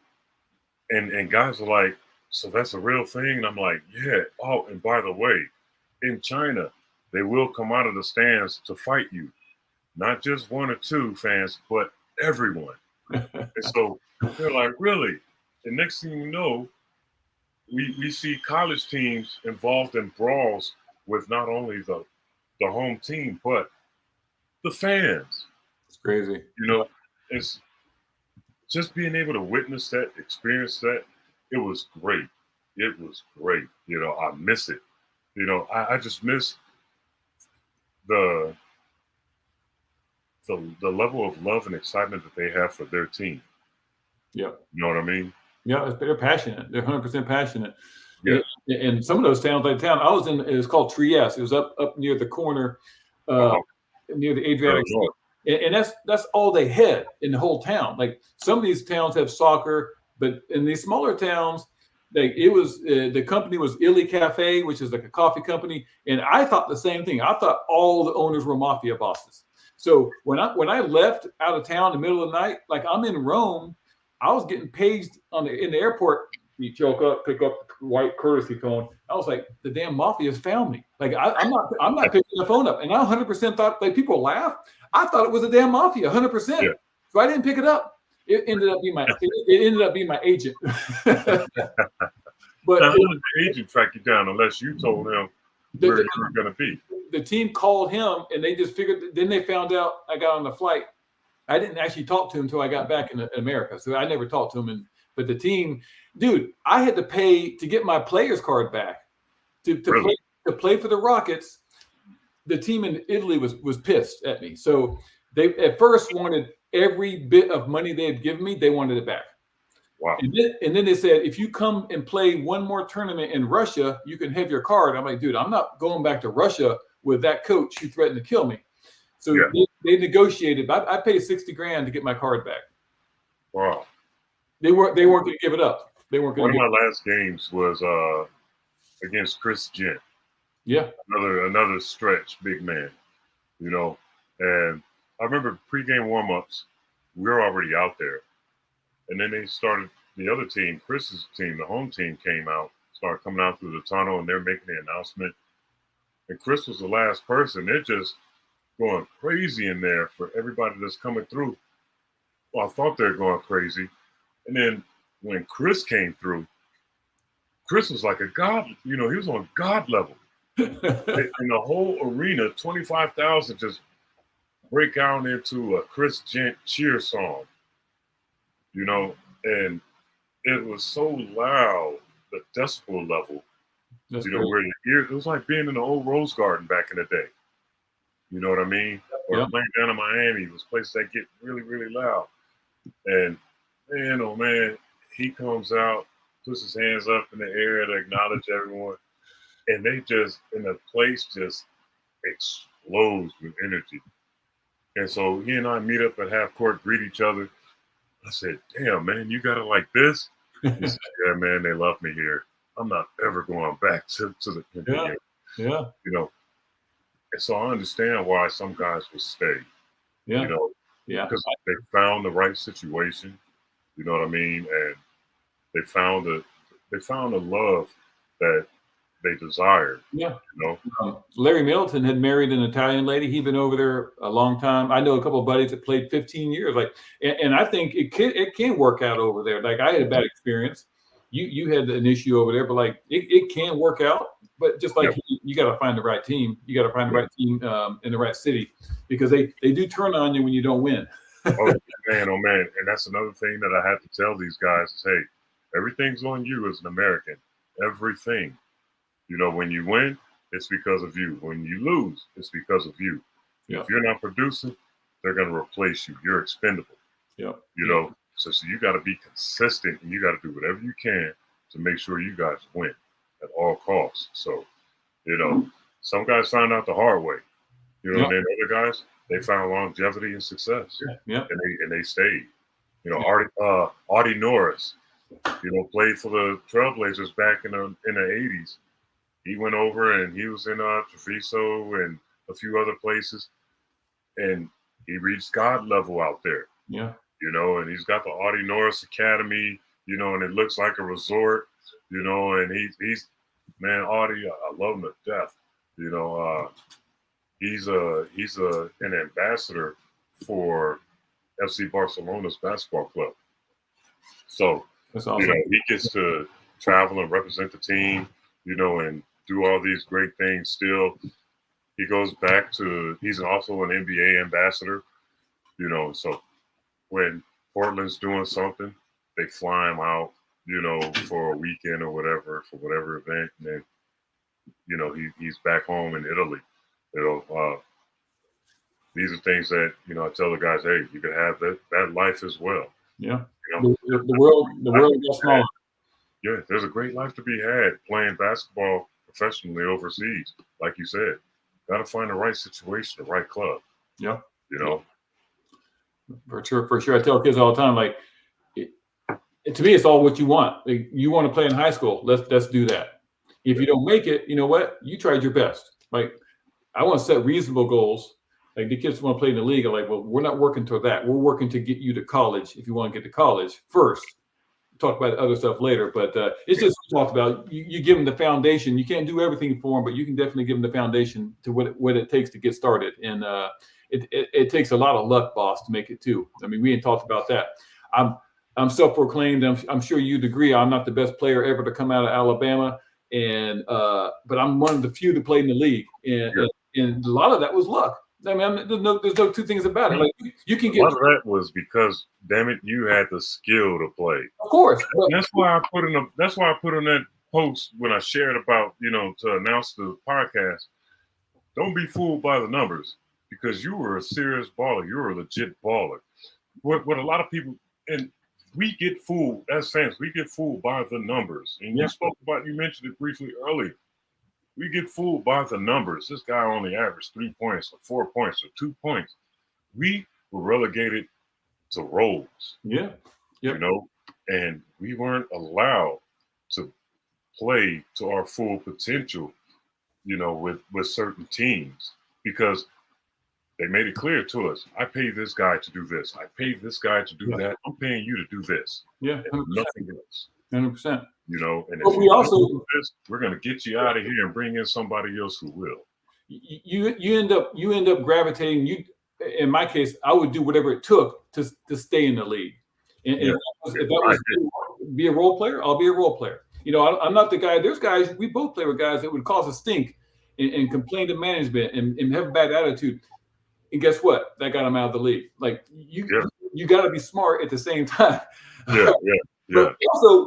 and guys are like, so that's a real thing? And I'm like, yeah. Oh, and by the way, in China, they will come out of the stands to fight you. Not just 1 or 2 fans, but everyone. And so they're like, really? And next thing you know, we see college teams involved in brawls with not only the home team, but the fans. It's crazy. You know, it's just being able to witness that, experience that. It was great. It was great. You know, I miss it. You know, I just miss the level of love and excitement that they have for their team. Yeah. You know what I mean? Yeah, they're passionate. They're 100% passionate. Yeah. And some of those towns, like the town I was in, it was called Trieste. It was up near the corner, near the Adriatic Sea. And that's all they had in the whole town. Like some of these towns have soccer, but in these smaller towns, like it was the company was Illy Cafe, which is like a coffee company. And I thought the same thing. I thought all the owners were mafia bosses. So when I left out of town in the middle of the night, like I'm in Rome, I was getting paged in the airport. Pete Chilcutt, pick up the white courtesy phone. I was like, the damn mafia's found me. Like I'm not picking the phone up, and I 100% thought, like people laugh. I thought it was the damn mafia, 100%. Yeah. So I didn't pick it up. It ended up being my agent. But how did the agent track you down unless you told him where you were going to be? The team called him, and they just figured. Then they found out I got on the flight. I didn't actually talk to him until I got back in America, so I never talked to him. But the team, dude, I had to pay to get my player's card back to play for the Rockets. The team in Italy was pissed at me, so they at first wanted every bit of money they had given me. They wanted it back. Wow. And then they said, if you come and play one more tournament in Russia, you can have your card. I'm like, dude, I'm not going back to Russia with that coach who threatened to kill me. So they negotiated. I paid $60,000 to get my card back. Wow. They weren't going to give it up. They weren't going. One of my last games was against Chris Gent. Yeah. Another stretch big man, you know. And I remember pregame warm-ups, we were already out there. And then they started, the other team, Chris's team, the home team came out, started coming out through the tunnel, and they're making the announcement. and Chris was the last person. They're just going crazy in there for everybody that's coming through. Well, I thought they were going crazy. And then when Chris came through, Chris was like a god. He was on God level. In the whole arena, 25,000 just break out into a Chris Gent cheer song. And it was so loud, the decibel level. That's Where your ear, it was like being in the old Rose Garden back in the day. You know what I mean? Or playing down in Miami, those places that get really, really loud. And man, oh man, he comes out, puts his hands up in the air to acknowledge everyone, and the place just explodes with energy. And so he and I meet up at half court, greet each other. I said, "Damn, man, you got it like this?" He said, "Yeah, man, they love me here. I'm not ever going back to the NBA." Yeah. And so I understand why some guys will stay. Yeah. Because they found the right situation. You know what I mean? And they found a love that they desired. Yeah. Larry Middleton had married an Italian lady. He'd been over there a long time. I know a couple of buddies that played 15 years. And I think it can work out over there. Like I had a bad experience. You had an issue over there, but it can work out. But just you got to find the right team. You got to find the right team in the right city, because they do turn on you when you don't win. Oh man! And that's another thing that I had to tell these guys is, hey, everything's on you as an American. Everything. When you win, it's because of you. When you lose, it's because of you. If you're not producing, they're going to replace you. You're expendable. So you got to be consistent, and you got to do whatever you can to make sure you guys win at all costs. So, some guys found out the hard way. And then other guys, they found longevity and success. And they stayed. Audie Norris, played for the Trailblazers back in the 80s. He went over and he was in Treviso and a few other places, and he reached God level out there. And he's got the Audie Norris Academy, and it looks like a resort, and he's man, Audie, I love him to death. He's an ambassador for FC Barcelona's basketball club. So that's awesome. He gets to travel and represent the team, and do all these great things still. He goes back to, he's also an NBA ambassador, so when Portland's doing something, they fly him out, for a weekend or whatever, for whatever event. And then, he's back home in Italy. These are things that, I tell the guys, hey, you can have that life as well. Yeah. The world gets smaller. Yeah, there's a great life to be had playing basketball professionally overseas. Like you said, got to find the right situation, the right club. Yeah. For sure. I tell kids all the time, to me, it's all what you want. You want to play in high school, let's do that. If you don't make it, you know what? You tried your best. I want to set reasonable goals. The kids want to play in the league. I'm like, well, we're not working toward that. We're working to get you to college. If you want to get to college first, talk about other stuff later. But it's just talked about. You give them the foundation. You can't do everything for them, but you can definitely give them the foundation to what it takes to get started. And it takes a lot of luck, boss, to make it too. I mean, we ain't talked about that. I'm self-proclaimed. I'm sure you'd agree. I'm not the best player ever to come out of Alabama, but I'm one of the few to play in the league, and a lot of that was luck. I mean, there's no two things about it. You can get. A lot of that was because, damn it, you had the skill to play. Of course. That's why I put in that post when I shared about, to announce the podcast. Don't be fooled by the numbers, because you were a serious baller. You were a legit baller. What a lot of people, and we get fooled as fans. We get fooled by the numbers. And you mentioned it briefly earlier. We get fooled by the numbers. This guy only averaged 3 points or 4 points or 2 points. We were relegated to roles. Yeah. And we weren't allowed to play to our full potential, with certain teams, because they made it clear to us, I pay this guy to do this. I pay this guy to do that. I'm paying you to do this. Yeah. Nothing else. 100%. And if we also do this, we're going to get you out of here and bring in somebody else who will. you end up gravitating. In my case, I would do whatever it took to stay in the league. And Yeah, if that was be a role player, I'll be a role player. I'm not the guy. There's guys we both play with guys that would cause a stink and complain to management and have a bad attitude. And guess what? That got him out of the league. Like yeah, you got to be smart at the same time. yeah, But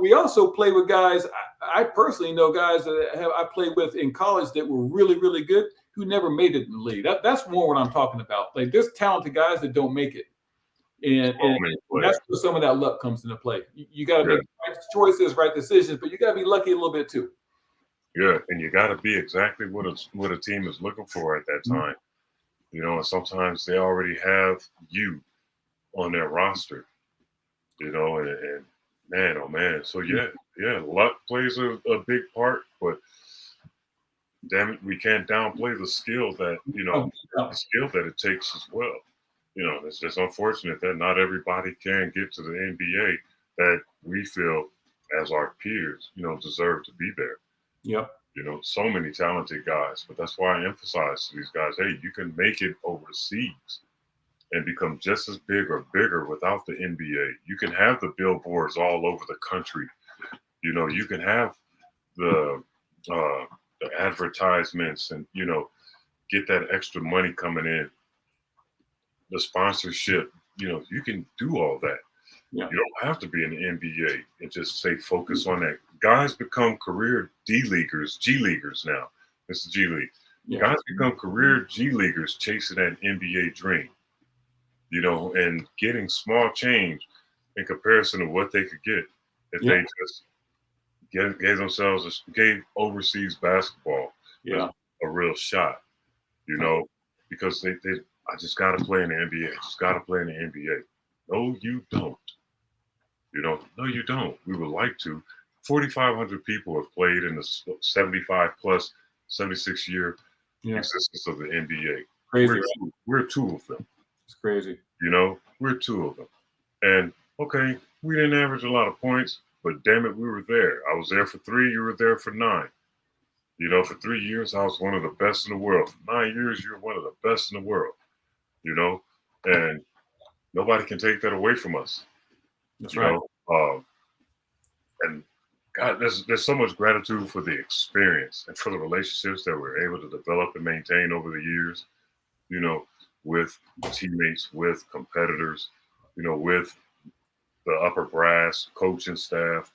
we also play with guys. I personally know guys that I played with in college that were really, really good who never made it in the league. That's more what I'm talking about. Like there's talented guys that don't make it, and that's where some of that luck comes into play. You got to make right choices, right decisions, but you got to be lucky a little bit too. Yeah, and you got to be exactly what a team is looking for at that time. And sometimes they already have you on their roster. And man, oh man. So yeah, luck plays a big part, but damn it, we can't downplay the skill that it takes as well. It's just unfortunate that not everybody can get to the NBA that we feel as our peers, deserve to be there. Yep. So many talented guys, but that's why I emphasize to these guys, hey, you can make it overseas and become just as big or bigger without the NBA. You can have the billboards all over the country. You can have the advertisements and, get that extra money coming in, the sponsorship, you can do all that. Yeah. You don't have to be in the NBA and just say focus on that. Guys become career D-leaguers, G-leaguers now. It's the G League. Yeah. Guys become career G-leaguers chasing that NBA dream, and getting small change in comparison to what they could get if they just gave overseas basketball a real shot, because I just got to play in the NBA. I just got to play in the NBA. No, you don't. No, you don't. We would like to. 4,500 people have played in the 75 plus 76 year existence of the NBA. Crazy. We're two of them. It's crazy. We're two of them. And okay, we didn't average a lot of points, but damn it, we were there. I was there for 3. You were there for 9. For 3 years, I was one of the best in the world. For 9 years, you're one of the best in the world. And nobody can take that away from us. That's right. And God, there's so much gratitude for the experience and for the relationships that we're able to develop and maintain over the years, with teammates, with competitors, with the upper brass, coaching staff,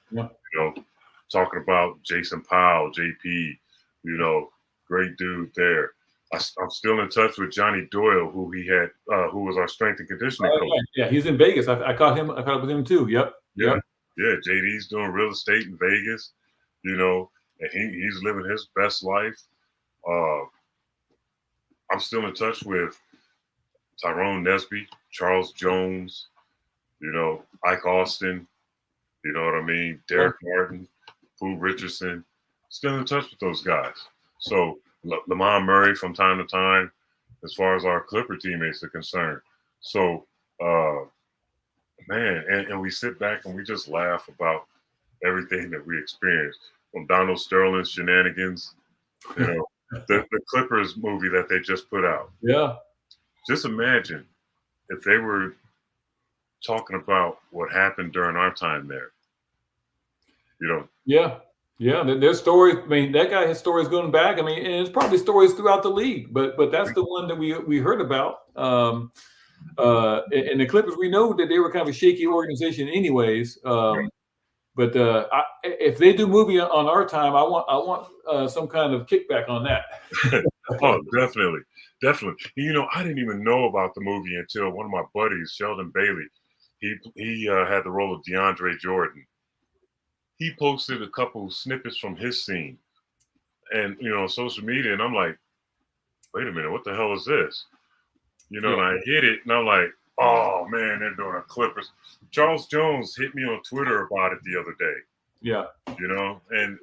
talking about Jason Powell, JP, great dude there. I'm still in touch with Johnny Doyle, who was our strength and conditioning coach. Yeah, he's in Vegas. I caught up with him too. Yep. Yeah. JD's doing real estate in Vegas, and he's living his best life. I'm still in touch with Tyrone Nesby, Charles Jones, Ike Austin, you know what I mean? Derek Martin, Pooh Richardson, still in touch with those guys. So Lamont Murray from time to time, as far as our Clipper teammates are concerned. So, man, and we sit back and we just laugh about everything that we experienced. From Donald Sterling's shenanigans, the Clippers movie that they just put out. Yeah. Just imagine if they were talking about what happened during our time there. Yeah. There's stories. I mean, that guy has stories going back. I mean, and it's probably stories throughout the league, but that's the one that we heard about. And the Clippers, we know that they were kind of a shaky organization, anyways. But if they do movie on our time, I want some kind of kickback on that. Oh, definitely. I didn't even know about the movie until one of my buddies, Sheldon Bailey, he had the role of DeAndre Jordan. He posted a couple snippets from his scene, and on social media, and I'm like, wait a minute, what the hell is this? And I hit it, and I'm like, oh man, they're doing a Clippers. Charles Jones hit me on Twitter about it the other day. Yeah. And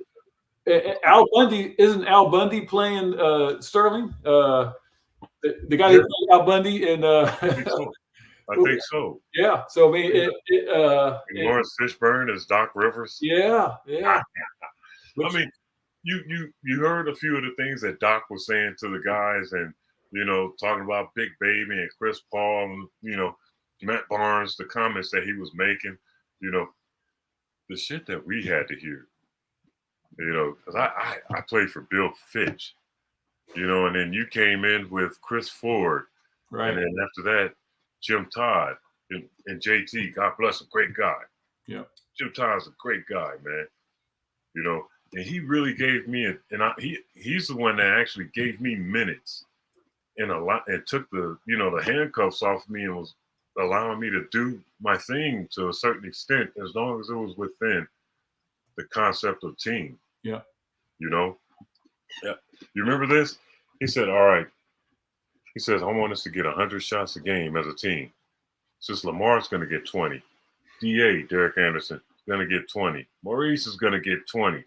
Al Bundy, isn't Al Bundy playing Sterling? The guy who played Al Bundy and I think so. Yeah. So I mean, Lawrence Fishburne as Doc Rivers. Yeah. I mean, you heard a few of the things that Doc was saying to the guys, and talking about Big Baby and Chris Paul, and Matt Barnes, the comments that he was making, the shit that we had to hear, because I played for Bill Fitch, and then you came in with Chris Ford, Right. and then after that, Jim Todd and JT, God bless him, great guy. Yeah. Jim Todd's a great guy, man. And he really gave me he's the one that actually gave me minutes and a lot, and took the the handcuffs off me and was allowing me to do my thing to a certain extent, as long as it was within the concept of team. Yeah. Yeah. You remember this? He said, all right. He says, I want us to get 100 shots a game as a team. Since Lamar's going to get 20. DA, Derek Anderson, going to get 20. Maurice is going to get 20.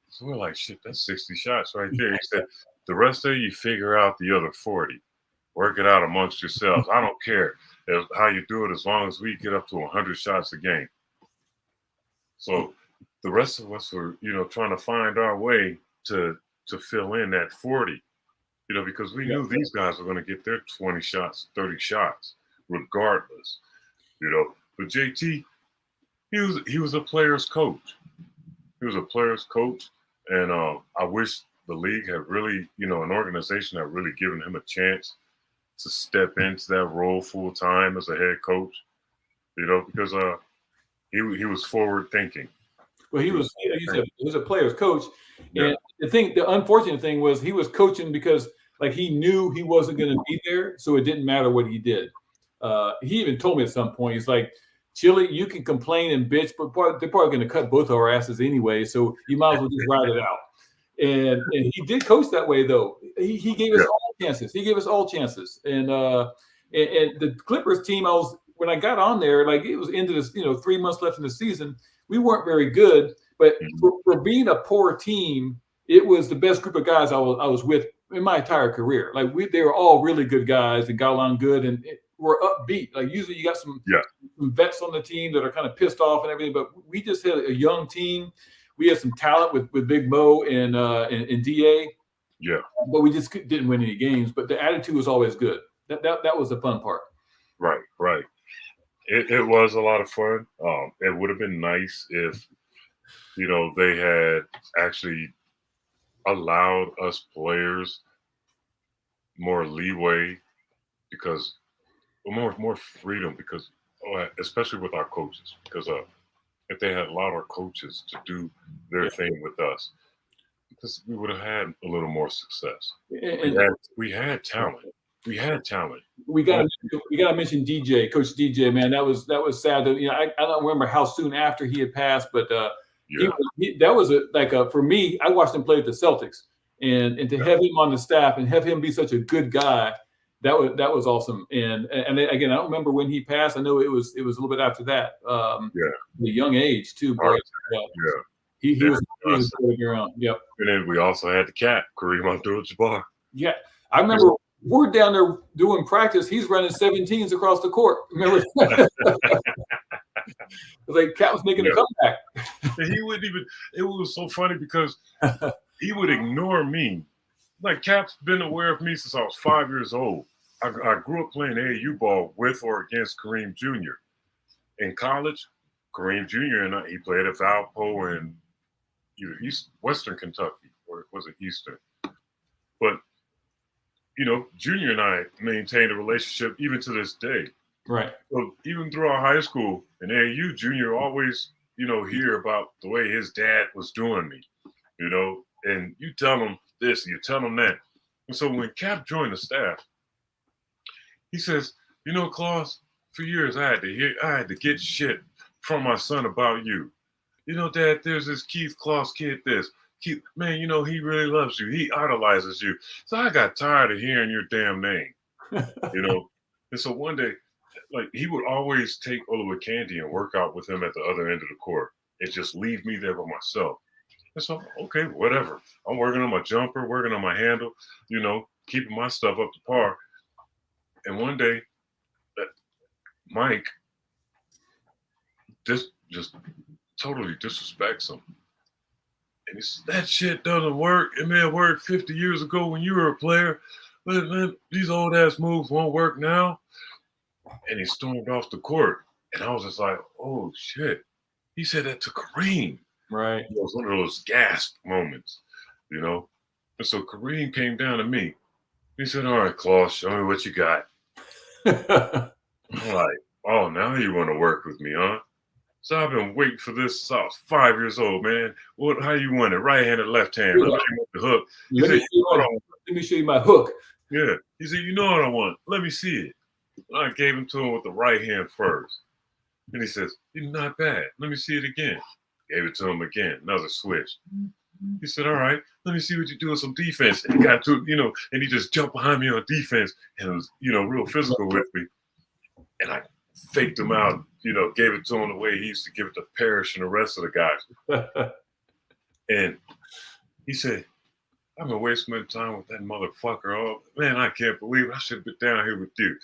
So we're like, shit, that's 60 shots right there. He said, the rest of you figure out the other 40. Work it out amongst yourselves. I don't care how you do it, as long as we get up to 100 shots a game. So the rest of us were, trying to find our way to fill in that 40, because we knew these guys were going to get their 20 shots, 30 shots, regardless, But JT, he was a player's coach. He was a player's coach, and I wish the league had really, an organization had really given him a chance to step into that role full time as a head coach, because he was forward thinking. Well, he was a player's coach, and the unfortunate thing was he was coaching because he knew he wasn't going to be there, so it didn't matter what he did. He even told me at some point, he's like, Chili, you can complain and bitch, but they're probably going to cut both of our asses anyway, so you might as well just ride it out. And he did coach that way, though. He gave us all chances. He gave us all chances. And the Clippers team, when I got on there, it was into this, 3 months left in the season. We weren't very good, but for being a poor team, it was the best group of guys I was with in my entire career. They were all really good guys and got along good and were upbeat. Usually you got some vets on the team that are kind of pissed off and everything, but we just had a young team. We had some talent with Big Mo and DA. Yeah. But we just didn't win any games. But the attitude was always good. That was the fun part. Right. It was a lot of fun. It would have been nice if, they had actually allowed us players more leeway, because more freedom, because especially with our coaches, because if they had allowed our coaches to do their thing with us, because we would have had a little more success. We had talent. We had talent. We got to mention DJ, Coach DJ, man. That was sad. I don't remember how soon after he had passed, but that was for me. I watched him play with the Celtics, and to have him on the staff and have him be such a good guy, that was awesome. And again, I don't remember when he passed. I know it was a little bit after that. The young age too. But, he was around. Yep. And then we also had the cat, Kareem Abdul-Jabbar. Yeah, I remember. We're down there doing practice. He's running 17s across the court. Remember? Cat was making a comeback. And he wouldn't even. It was so funny because he would ignore me. Cap's been aware of me since I was 5 years old. I grew up playing AAU ball with or against Kareem Jr. In college, Kareem Jr. and he played at Valpo in Western Kentucky, or was it Eastern? But Junior and I maintained a relationship even to this day. Right. So even through our high school and AAU, Junior always, hear about the way his dad was doing me, and you tell him this, you tell him that. And so when Cap joined the staff, he says, Claus, for years I had to get shit from my son about you. Dad, there's this Keith Claus kid, Keith, man, he really loves you. He idolizes you. So I got tired of hearing your damn name, And so one day, he would always take Oliver Candy and work out with him at the other end of the court and just leave me there by myself. And so, okay, whatever. I'm working on my jumper, working on my handle, keeping my stuff up to par. And one day, Mike just totally disrespects him. And he said, that shit doesn't work. It may have worked 50 years ago when you were a player, but man, these old ass moves won't work now. And he stormed off the court. And I was just like, oh shit. He said that to Kareem. Right. It was one of those gasp moments, you know? And so Kareem came down to me. He said, all right, Claus, show me what you got. I'm like, oh, now you want to work with me, huh? So I've been waiting for this since I was 5 years old, man. What? How you want it? Right hand or left hand? Let me show you the hook. He said, let me show you my hook. Yeah. He said, you know what I want. Let me see it. I gave him to him with the right hand first. And he says, it's not bad. Let me see it again. Gave it to him again. Another switch. He said, all right, let me see what you do with some defense. And he got to, and he just jumped behind me on defense and was, real physical with me. And I faked him out, gave it to him the way he used to give it to Parrish and the rest of the guys. And he said, I've been wasting time with that motherfucker. Oh, man, I can't believe it. I should have been down here with you.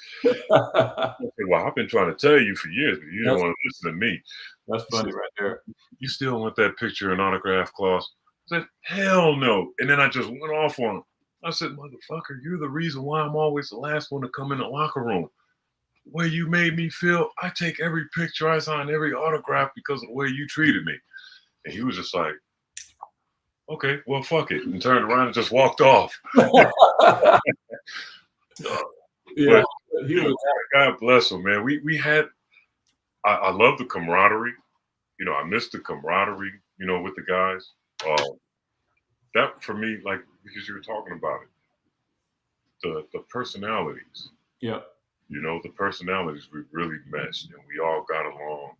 I said, well, I've been trying to tell you for years, but you don't want to listen to me. That's funny right there. You still want that picture and autograph, Claus? I said, hell no. And then I just went off on him. I said, motherfucker, you're the reason why I'm always the last one to come in the locker room. The way you made me feel, I take every picture, I sign every autograph because of the way you treated me. And he was just like, okay, well, fuck it. And turned around and just walked off. Yeah. But, God bless him, man. We had, I love the camaraderie. I miss the camaraderie, with the guys. That for me, like, because you were talking about it, the personalities. Yeah. The personalities we really meshed and we all got along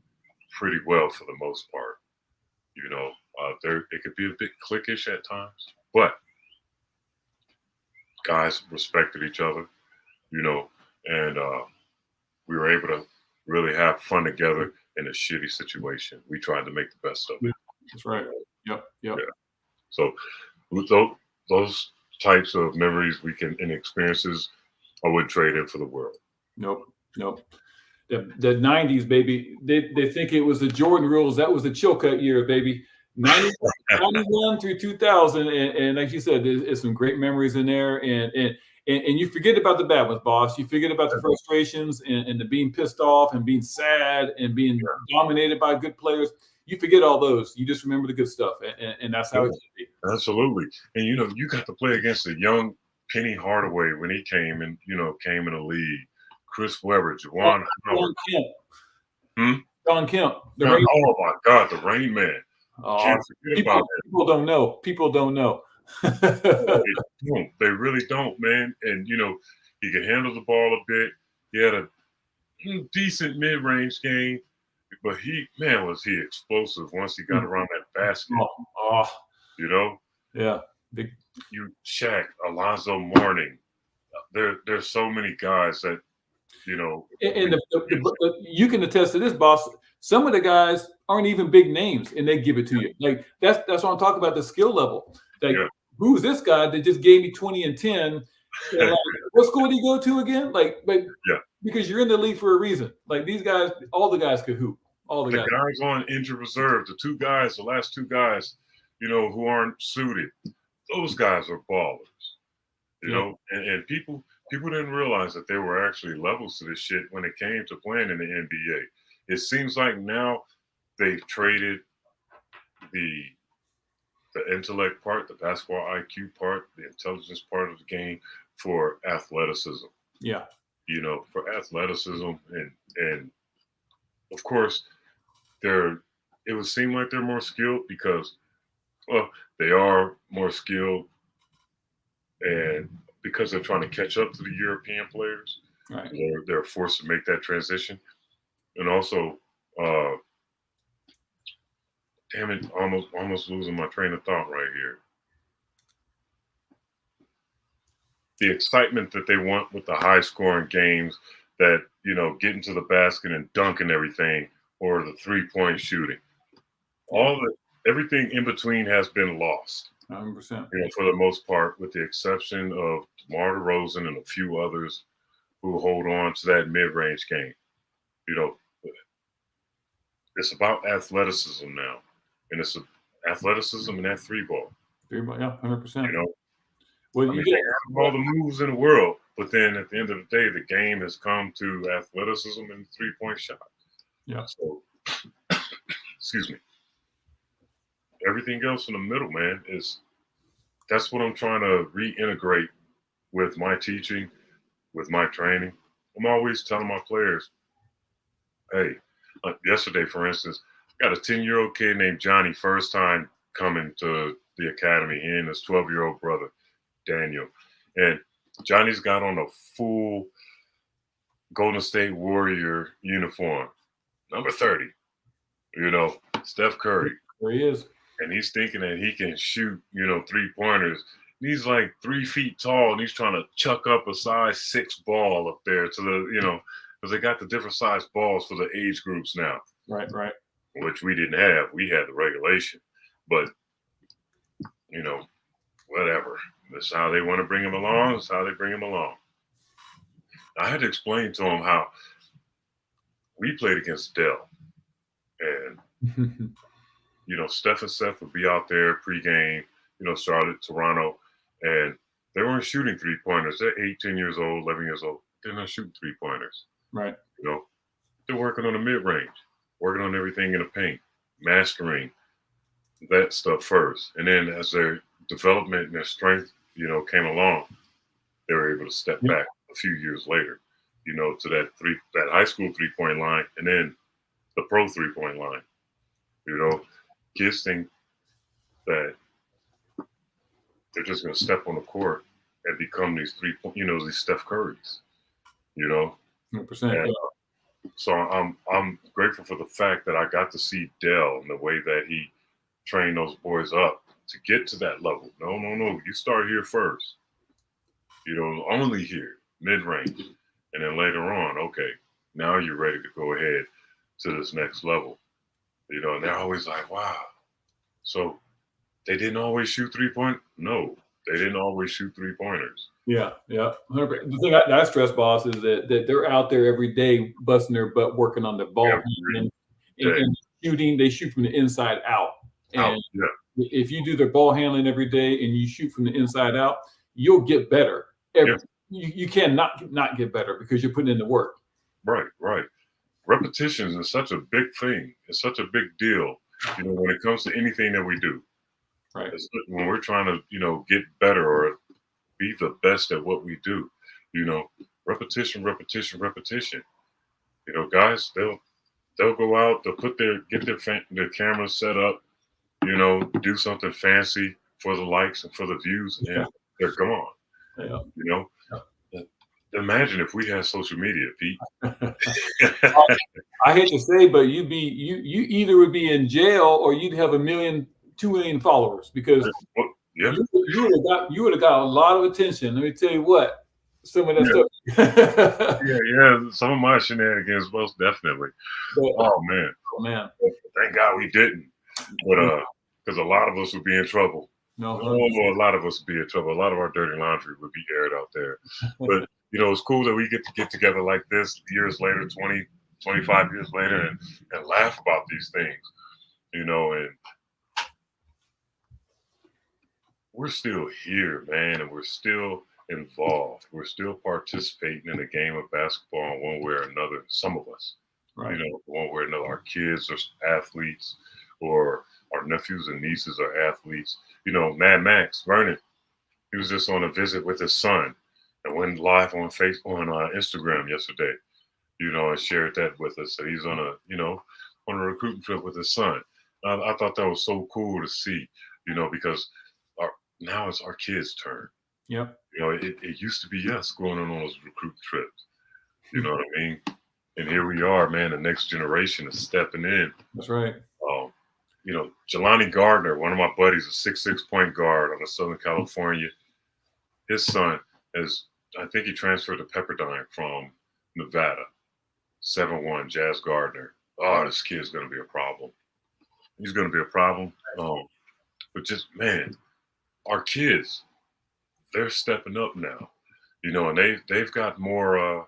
pretty well for the most part. It could be a bit cliquish at times, but guys respected each other, and we were able to really have fun together in a shitty situation. We tried to make the best of it. That's right. Yep. Yeah. So with those types of memories and experiences, I wouldn't trade in for the world. Nope. The 90s, baby. They think it was the Jordan rules. That was the Chilcutt year, baby. 91 through 2000, and like you said, there's some great memories in there, and you forget about the bad ones, boss. You forget about the frustrations and the being pissed off and being sad and being dominated by good players. You forget all those. You just remember the good stuff, and that's how it should be. Absolutely. And you got to play against a young Penny Hardaway when he came in the league. Chris Webber, Juwan Howard. John Kemp. Oh my God, the Rain Man. People don't know. People don't know. They really don't, man. And he could handle the ball a bit. He had a decent mid-range game, but was he explosive once he got around that basket. Yeah. Shaq, Alonzo Mourning. There's so many guys that and you can attest to this, boss. Some of the guys aren't even big names, and they give it to you. Like that's what I'm talking about, the skill level. Like, who's this guy that just gave me 20 and 10? And like, what school did he go to again? Because you're in the league for a reason. Like these guys, all the guys could hoop. All the guys on injured reserve, the last two guys, who aren't suited, those guys are ballers. And people didn't realize that there were actually levels to this shit when it came to playing in the NBA. It seems like now they've traded the intellect part, the basketball IQ part, the intelligence part of the game for athleticism. Yeah. For athleticism and of course it would seem like they're more skilled because they are more skilled and because they're trying to catch up to the European players. Right. They're forced to make that transition. And also, damn it, almost losing my train of thought right here. The excitement that they want with the high scoring games that, getting to the basket and dunking everything or the 3-point shooting. Everything in between has been lost. 100%. For the most part, with the exception of DeMar DeRozan and a few others who hold on to that mid-range game. It's about athleticism now, and it's athleticism and that three ball. Yeah, 100%. You know, Well, I mean, you they get have all the moves in the world, but then at the end of the day, the game has come to athleticism and 3-point shot. yeah, So, excuse me. Everything else in the middle, man, that's what I'm trying to reintegrate with my teaching, with my training. I'm always telling my players, hey, yesterday, for instance, got a 10-year-old kid named Johnny, first time coming to the academy, he and his 12-year-old brother, Daniel. And Johnny's got on a full Golden State Warrior uniform, number 30, Steph Curry. there he is. And he's thinking that he can shoot, 3-pointers. He's like 3 feet tall, and he's trying to chuck up a size 6 ball up there to the, because they got the different size balls for the age groups now. Right. Which we didn't have. We had the regulation. But, whatever. That's how they want to bring him along. That's how they bring him along. I had to explain to him how we played against Dell. And Steph and Seth would be out there pregame, Charlotte, Toronto, and they weren't shooting 3-pointers. They're 18 years old, 11 years old. They're not shooting 3-pointers. Right. They're working on the mid-range, working on everything in the paint, mastering that stuff first. And then as their development and their strength, came along, they were able to step back a few years later, to that high school 3-point line and then the pro 3-point line. Kids think that they're just going to step on the court and become these these Steph Currys, 100%. So I'm grateful for the fact that I got to see Dell and the way that he trained those boys up to get to that level. No. You start here first, only here, mid-range. And then later on, okay, now you're ready to go ahead to this next level. And they're always like, wow. So they didn't always shoot 3-point? No, they didn't always shoot 3-pointers. Yeah. 100%. The thing I stress, boss, is that they're out there every day busting their butt working on the ball and shooting. They shoot from the inside out. And if you do their ball handling every day and you shoot from the inside out, you'll get better. You cannot not get better because you're putting in the work. Right. Repetitions is such a big thing. It's such a big deal, when it comes to anything that we do. Right. When we're trying to, get better or be the best at what we do, repetition. Guys, they'll go out, they'll get their cameras set up, do something fancy for the likes and for the views, and they're gone. Imagine if we had social media, Pete. I hate to say, but you either would be in jail or you'd have 2 million followers because you would have got a lot of attention. Let me tell you what, some of that stuff. yeah. Some of my shenanigans, most definitely. Oh man. Thank God we didn't. But because a lot of us would be in trouble. A lot of us would be in trouble. A lot of our dirty laundry would be aired out there. But it's cool that we get together like this years later, 20, 25 years later, and laugh about these things. And we're still here, man, and we're still involved. We're still participating in the game of basketball in one way or another. Some of us, right? One way or another. Our kids are athletes, or our nephews and nieces are athletes. Mad Max Vernon, he was just on a visit with his son, and went live on Instagram yesterday. And shared that with us. So he's on a recruiting trip with his son. I thought that was so cool to see, because now it's our kids' turn. Yep. It used to be us going on those recruit trips. You know what I mean? And here we are, man. The next generation is stepping in. That's right. Jelani Gardner, one of my buddies, a 6'6" point guard out of Southern California. His son I think he transferred to Pepperdine from Nevada. 7'1", Jazz Gardner. Oh, this kid's going to be a problem. He's going to be a problem. But just, man, our kids, they're stepping up now, and they've got more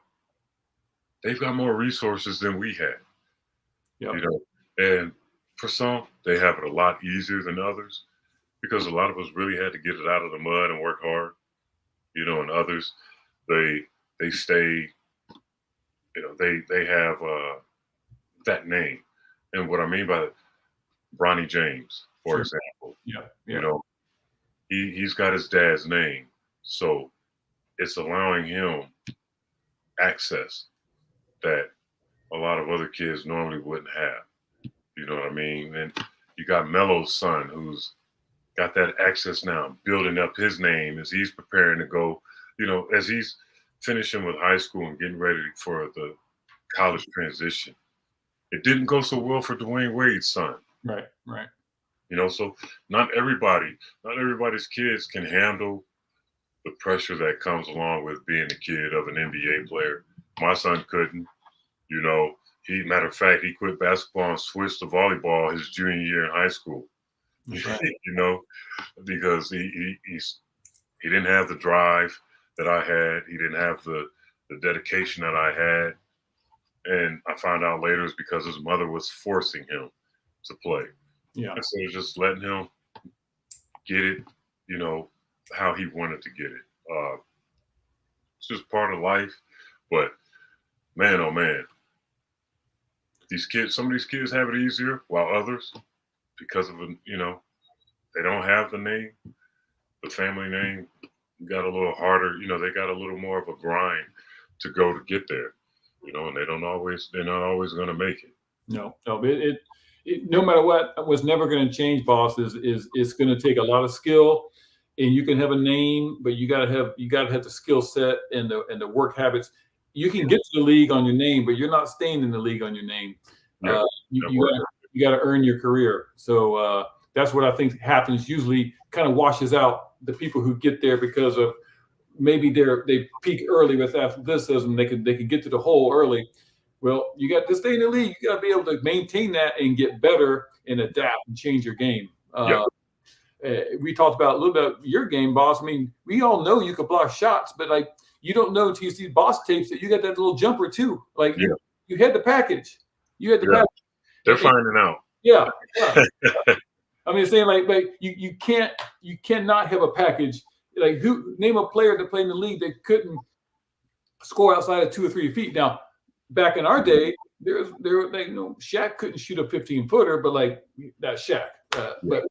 resources than we had, yep. And For some, they have it a lot easier than others because a lot of us really had to get it out of the mud and work hard, and others, they they stay, they have that name. And what I mean by Bronny James, for Sure. example, Yeah. you Yeah. know, he's got his dad's name. So it's allowing him access that a lot of other kids normally wouldn't have. You know what I mean? And you got Melo's son who's got that access now, building up his name as he's preparing to go, as he's finishing with high school and getting ready for the college transition. It didn't go so well for Dwayne Wade's son. Right. Right. So not everybody's kids can handle the pressure that comes along with being a kid of an NBA player. My son couldn't. You know, matter of fact, he quit basketball and switched to volleyball his junior year in high school. Right. Because he didn't have the drive that I had. He didn't have the dedication that I had. And I found out later it's because his mother was forcing him to play. Yeah. Instead of just letting him get it, how he wanted to get it. It's just part of life. But man, oh man, some of these kids have it easier, while others, because of they don't have the name, the family name, got a little harder. They got a little more of a grind to go to get there. And they're not always going to make it. No. No matter what, what's never going to change, boss, is it's going to take a lot of skill, and you can have a name, but you got to have the skill set and the work habits. You can get to the league on your name, but you're not staying in the league on your name. Yeah, you got to earn your career. So that's what I think happens. Usually, kind of washes out the people who get there because of maybe they peak early with athleticism. They could get to the hole early. Well, you got to stay in the league. You got to be able to maintain that and get better and adapt and change your game. We talked about a little bit of your game, boss. I mean, we all know you could block shots, but like you don't know until you see boss tapes that you got that little jumper too. Like you had the package. You had the package. They're finding out. Yeah. I mean, saying like you cannot have a package. Like name a player that played in the league that couldn't score outside of 2 or 3 feet. Now, back in our day, Shaq couldn't shoot a 15-footer, but like that's Shaq. But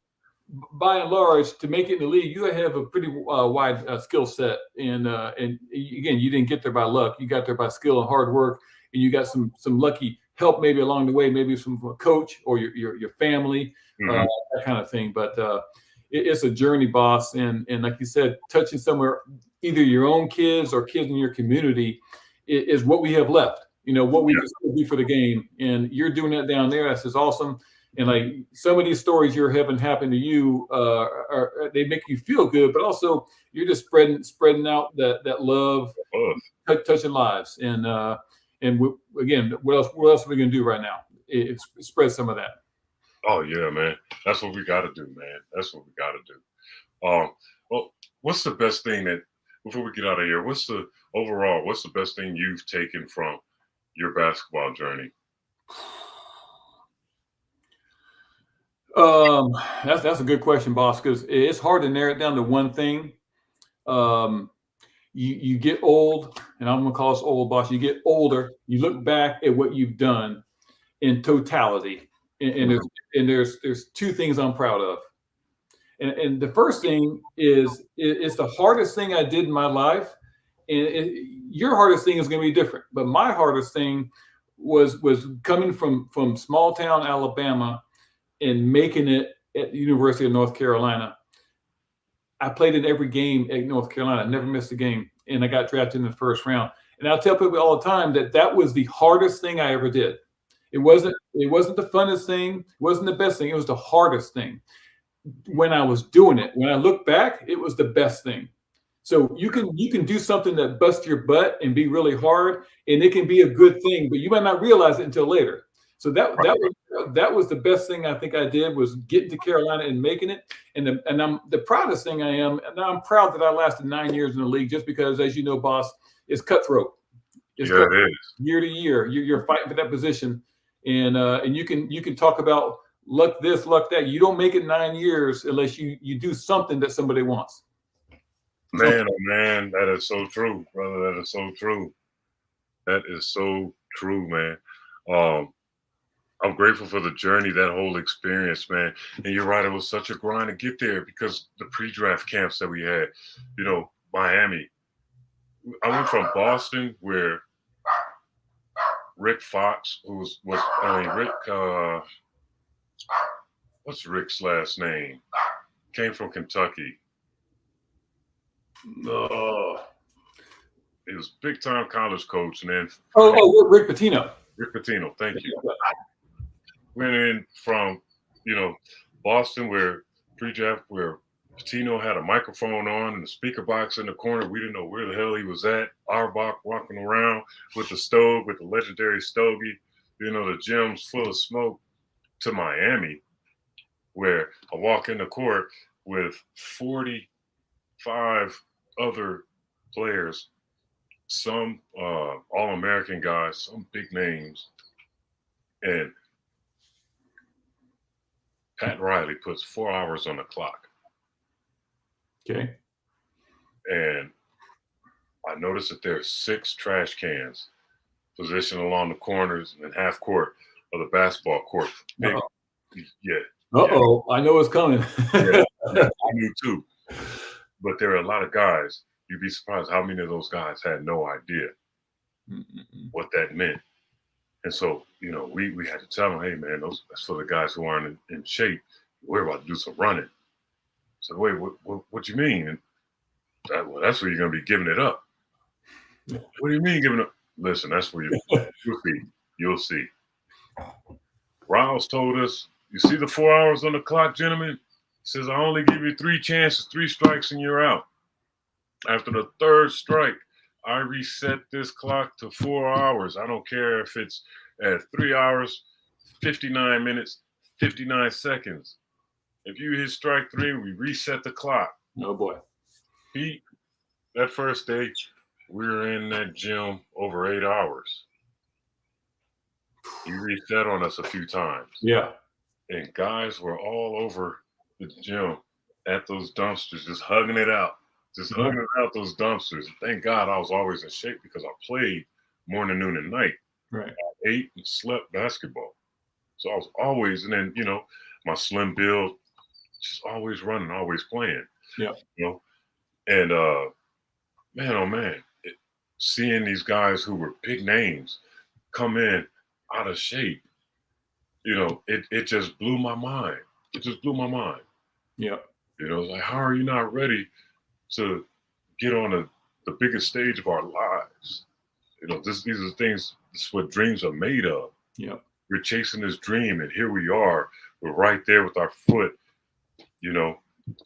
by and large, to make it in the league, you have a pretty wide skill set. And again, you didn't get there by luck. You got there by skill and hard work, and you got some lucky help maybe along the way, maybe from a coach or your family, that kind of thing. But it's a journey, boss. And like you said, touching somewhere, either your own kids or kids in your community, is what we have left. What we can still do for the game. And you're doing that down there. That's just awesome. And like some of these stories you're having happen to you, they make you feel good, but also you're just spreading out that love, touching lives. And again, what else are we gonna do right now? It's spread some of that. Oh yeah, man. That's what we got to do, man. That's what we got to do. Well, what's the best thing before we get out of here? What's the best thing you've taken from your basketball journey? That's a good question, boss, because it's hard to narrow it down to one thing. You get old, and I'm gonna call us old, boss. You get older. You look back at what you've done in totality, and there's two things I'm proud of. And the first thing is it's the hardest thing I did in my life, and your hardest thing is going to be different. But my hardest thing was coming from small town Alabama and making it at the University of North Carolina. I played in every game at North Carolina. I never missed a game, and I got drafted in the first round. And I'll tell people all the time that was the hardest thing I ever did. It wasn't the funnest thing. It wasn't the best thing. It was the hardest thing. When I was doing it, when I look back, it was the best thing. So you can do something that busts your butt and be really hard, and it can be a good thing, but you might not realize it until later. So that was the best thing I think I did, was getting to Carolina and making it. And I'm the proudest thing I am. And I'm proud that I lasted 9 years in the league, just because, as you know, boss, it's cutthroat. It's cutthroat. It is. Year to year, you're fighting for that position, and you can talk about luck this, luck that. You don't make it 9 years unless you do something that somebody wants. Man, oh man, that is so true, brother. That is so true. That is so true, man. Um, I'm grateful for the journey, that whole experience, man. And you're right, it was such a grind to get there because the pre-draft camps that we had, Miami. I went from Boston, where Rick Fox, Rick. What's Rick's last name? Came from Kentucky. He was big time college coach, and then Rick Pitino. Rick Pitino, thank you. Went in from Boston, where pre-draft, where Pitino had a microphone on and the speaker box in the corner. We didn't know where the hell he was at. Auerbach walking around with the legendary stogie. The gym's full of smoke. To Miami, where I walk in the court with 45 other players, some All-American guys, some big names, and Pat Riley puts 4 hours on the clock. Okay. And I noticed that there are 6 trash cans positioned along the corners and half court of the basketball court. Big, yeah. I know it's coming. Yeah, I knew too. But there are a lot of guys. You'd be surprised how many of those guys had no idea what that meant. And so, we had to tell them, hey, man, that's for the guys who aren't in shape. We're about to do some running. So, wait, what you mean? And that's where you're going to be giving it up. Yeah. What do you mean giving up? Listen, that's where you'll see. Riles told us, you see the 4 hours on the clock, gentlemen? He says, I only give you 3 chances, 3 strikes, and you're out. After the 3rd strike, I reset this clock to 4 hours. I don't care if it's at 3 hours, 59 minutes, 59 seconds. If you hit strike 3, we reset the clock. Oh, boy. Pete, that first day, we were in that gym over 8 hours. He reset on us a few times. Yeah. And guys were all over the gym at those dumpsters, just hugging it out. Hugging it out, those dumpsters. Thank God I was always in shape because I played morning, noon, and night. Right. I ate and slept basketball. So I was always, and then, my slim build, just always running, always playing. Yeah. And man, oh man, seeing these guys who were big names come in out of shape, it just blew my mind. It just blew my mind. Yeah. Like, how are you not ready to get on the biggest stage of our lives? These are things, this is what dreams are made of. Yeah. We're chasing this dream, and here we are. We're right there with our foot,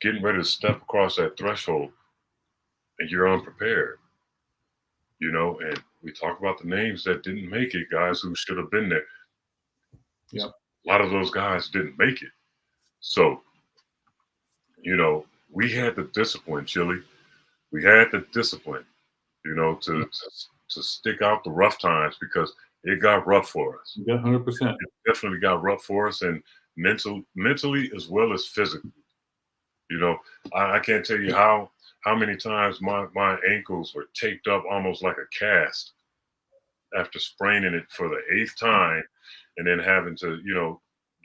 getting ready to step across that threshold, and you're unprepared. And we talk about the names that didn't make it, guys who should have been there. Yeah. A lot of those guys didn't make it. So, we had the discipline, Chili. We had the discipline, to stick out the rough times, because it got rough for us. Yeah, 100%. It definitely got rough for us, and mentally as well as physically. I can't tell you how many times my ankles were taped up almost like a cast after spraining it for the 8th time, and then having to,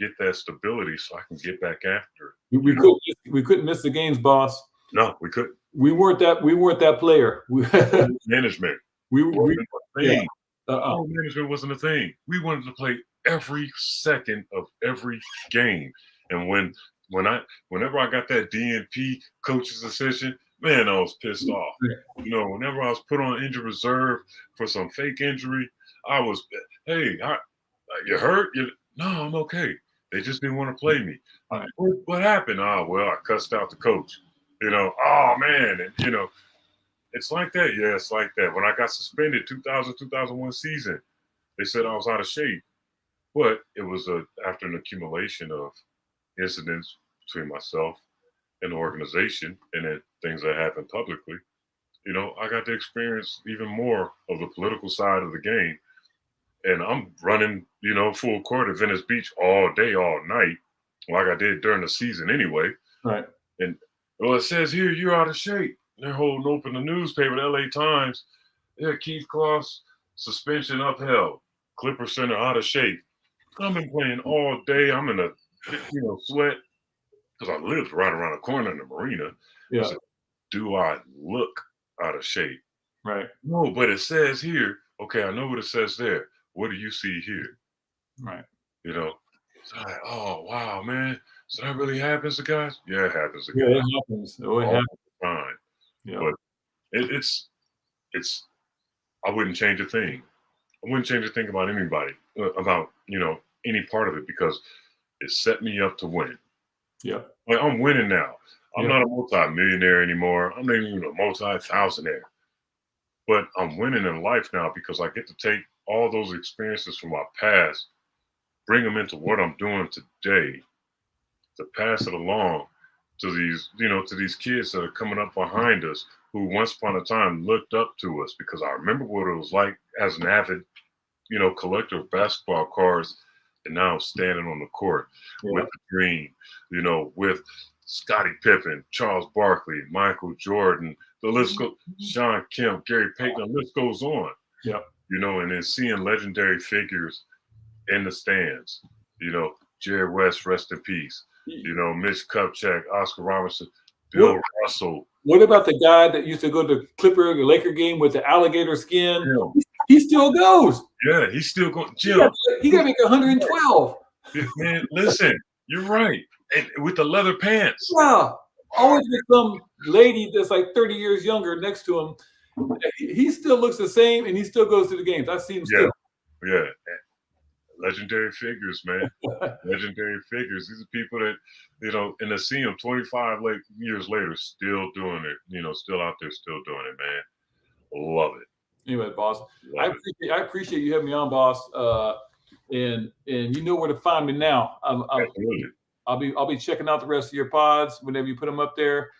get that stability so I can get back after it. We couldn't miss the games, boss. No, we couldn't. We weren't that player. Management. Management wasn't a thing. We wanted to play every second of every game. And whenever I got that DNP coach's decision, man, I was pissed off. Whenever I was put on injured reserve for some fake injury, I was, hey, you hurt? No, I'm okay. They just didn't want to play me. Right. What happened? Oh, well, I cussed out the coach. Oh, man. And, it's like that. Yeah, it's like that. When I got suspended 2001 season, they said I was out of shape. But it was after an accumulation of incidents between myself and the organization, and then things that happened publicly. I got to experience even more of the political side of the game. And I'm running, full court at Venice Beach all day, all night. like I did during the season anyway. Right. And well, it says here you're out of shape. They're holding open the newspaper, the LA Times. Yeah, Keith Kloss suspension upheld. Clipper Center out of shape. I've been playing all day. I'm in a sweat because I lived right around the corner in the marina. Yeah. I said, do I look out of shape? Right. No, but it says here. Okay, I know what it says there. What do you see here? Right. You know. So I'm like, oh wow, man. So that really happens to guys? Yeah, it happens to Yeah, guys it happens. Oh, it all happens. the time. Yeah. But it's I wouldn't change a thing. I wouldn't change a thing about anybody, about any part of it, because it set me up to win. Yeah. Like, I'm winning now. I'm Yeah. not a multi-millionaire anymore. I'm not even a multi-thousandaire. But I'm winning in life now because I get to take all those experiences from my past, bring them into what I'm doing today, to pass it along to these kids that are coming up behind us, who once upon a time looked up to us, because I remember what it was like as an avid, collector of basketball cards, and now I'm standing on the court with the dream, with Scottie Pippen, Charles Barkley, Michael Jordan, the list goes, Sean Kemp, Gary Payton, the list goes on. Yeah. And then seeing legendary figures in the stands, Jerry West, rest in peace, Mitch Kupchak, Oscar Robertson, Bill Russell. What about the guy that used to go to the Laker game with the alligator skin? Jim. He still goes. Yeah, he's still going. Jim, he got to make 112. Man, listen, you're right. And with the leather pants. Yeah. Always with some lady that's like 30 years younger next to him. He still looks the same, and he still goes to the games. I see him still. Yeah. Legendary figures, man. Legendary figures. These are people that, and to see them 25 years later still doing it, still out there, still doing it, man. Love it. Anyway, boss, I appreciate you having me on, boss. And you know where to find me now. Absolutely. I'll be checking out the rest of your pods whenever you put them up there.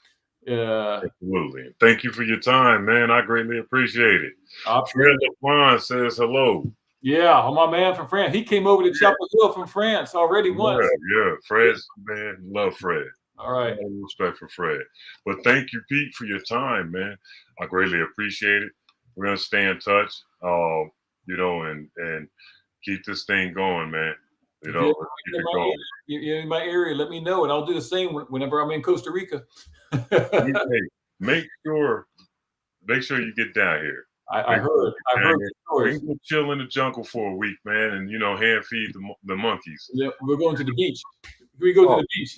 Absolutely. Thank you for your time, man. I greatly appreciate it. Fred LeBron says hello. Yeah, my man from France. He came over to Chapel Hill from France already once. Yeah. Fred's man. Love Fred. All right. All respect for Fred. But thank you, Pete, for your time, man. I greatly appreciate it. We're gonna stay in touch, and keep this thing going, man. Keep it going. You're in my area, let me know, and I'll do the same whenever I'm in Costa Rica. Make sure you get down here. I heard the stories. We can chill in the jungle for a week, man, and hand feed the monkeys. Yeah, we're going to the beach. We go to the beach.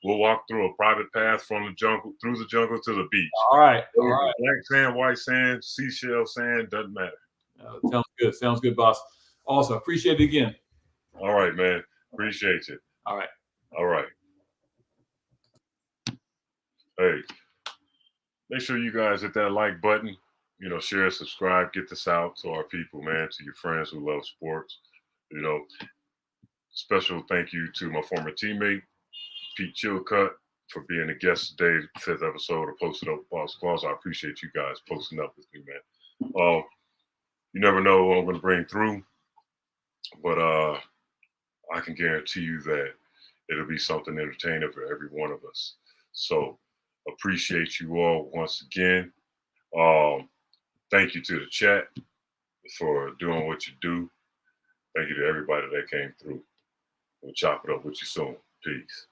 We'll walk through a private path through the jungle to the beach. All right. Black sand, white sand, seashell sand, doesn't matter. Sounds good, boss. Awesome. Appreciate it again. All right, man. Appreciate you. All right. Hey, make sure you guys hit that like button. Share, subscribe, get this out to our people, man, to your friends who love sports. Special thank you to my former teammate, Pete Chilcutt, for being a guest today, 5th episode of Posted Up Boss Claus. I appreciate you guys posting up with me, man. You never know what I'm going to bring through, but I can guarantee you that it'll be something entertaining for every one of us. So appreciate you all once again. Thank you to the chat for doing what you do. Thank you to everybody that came through. We'll chop it up with you soon. Peace.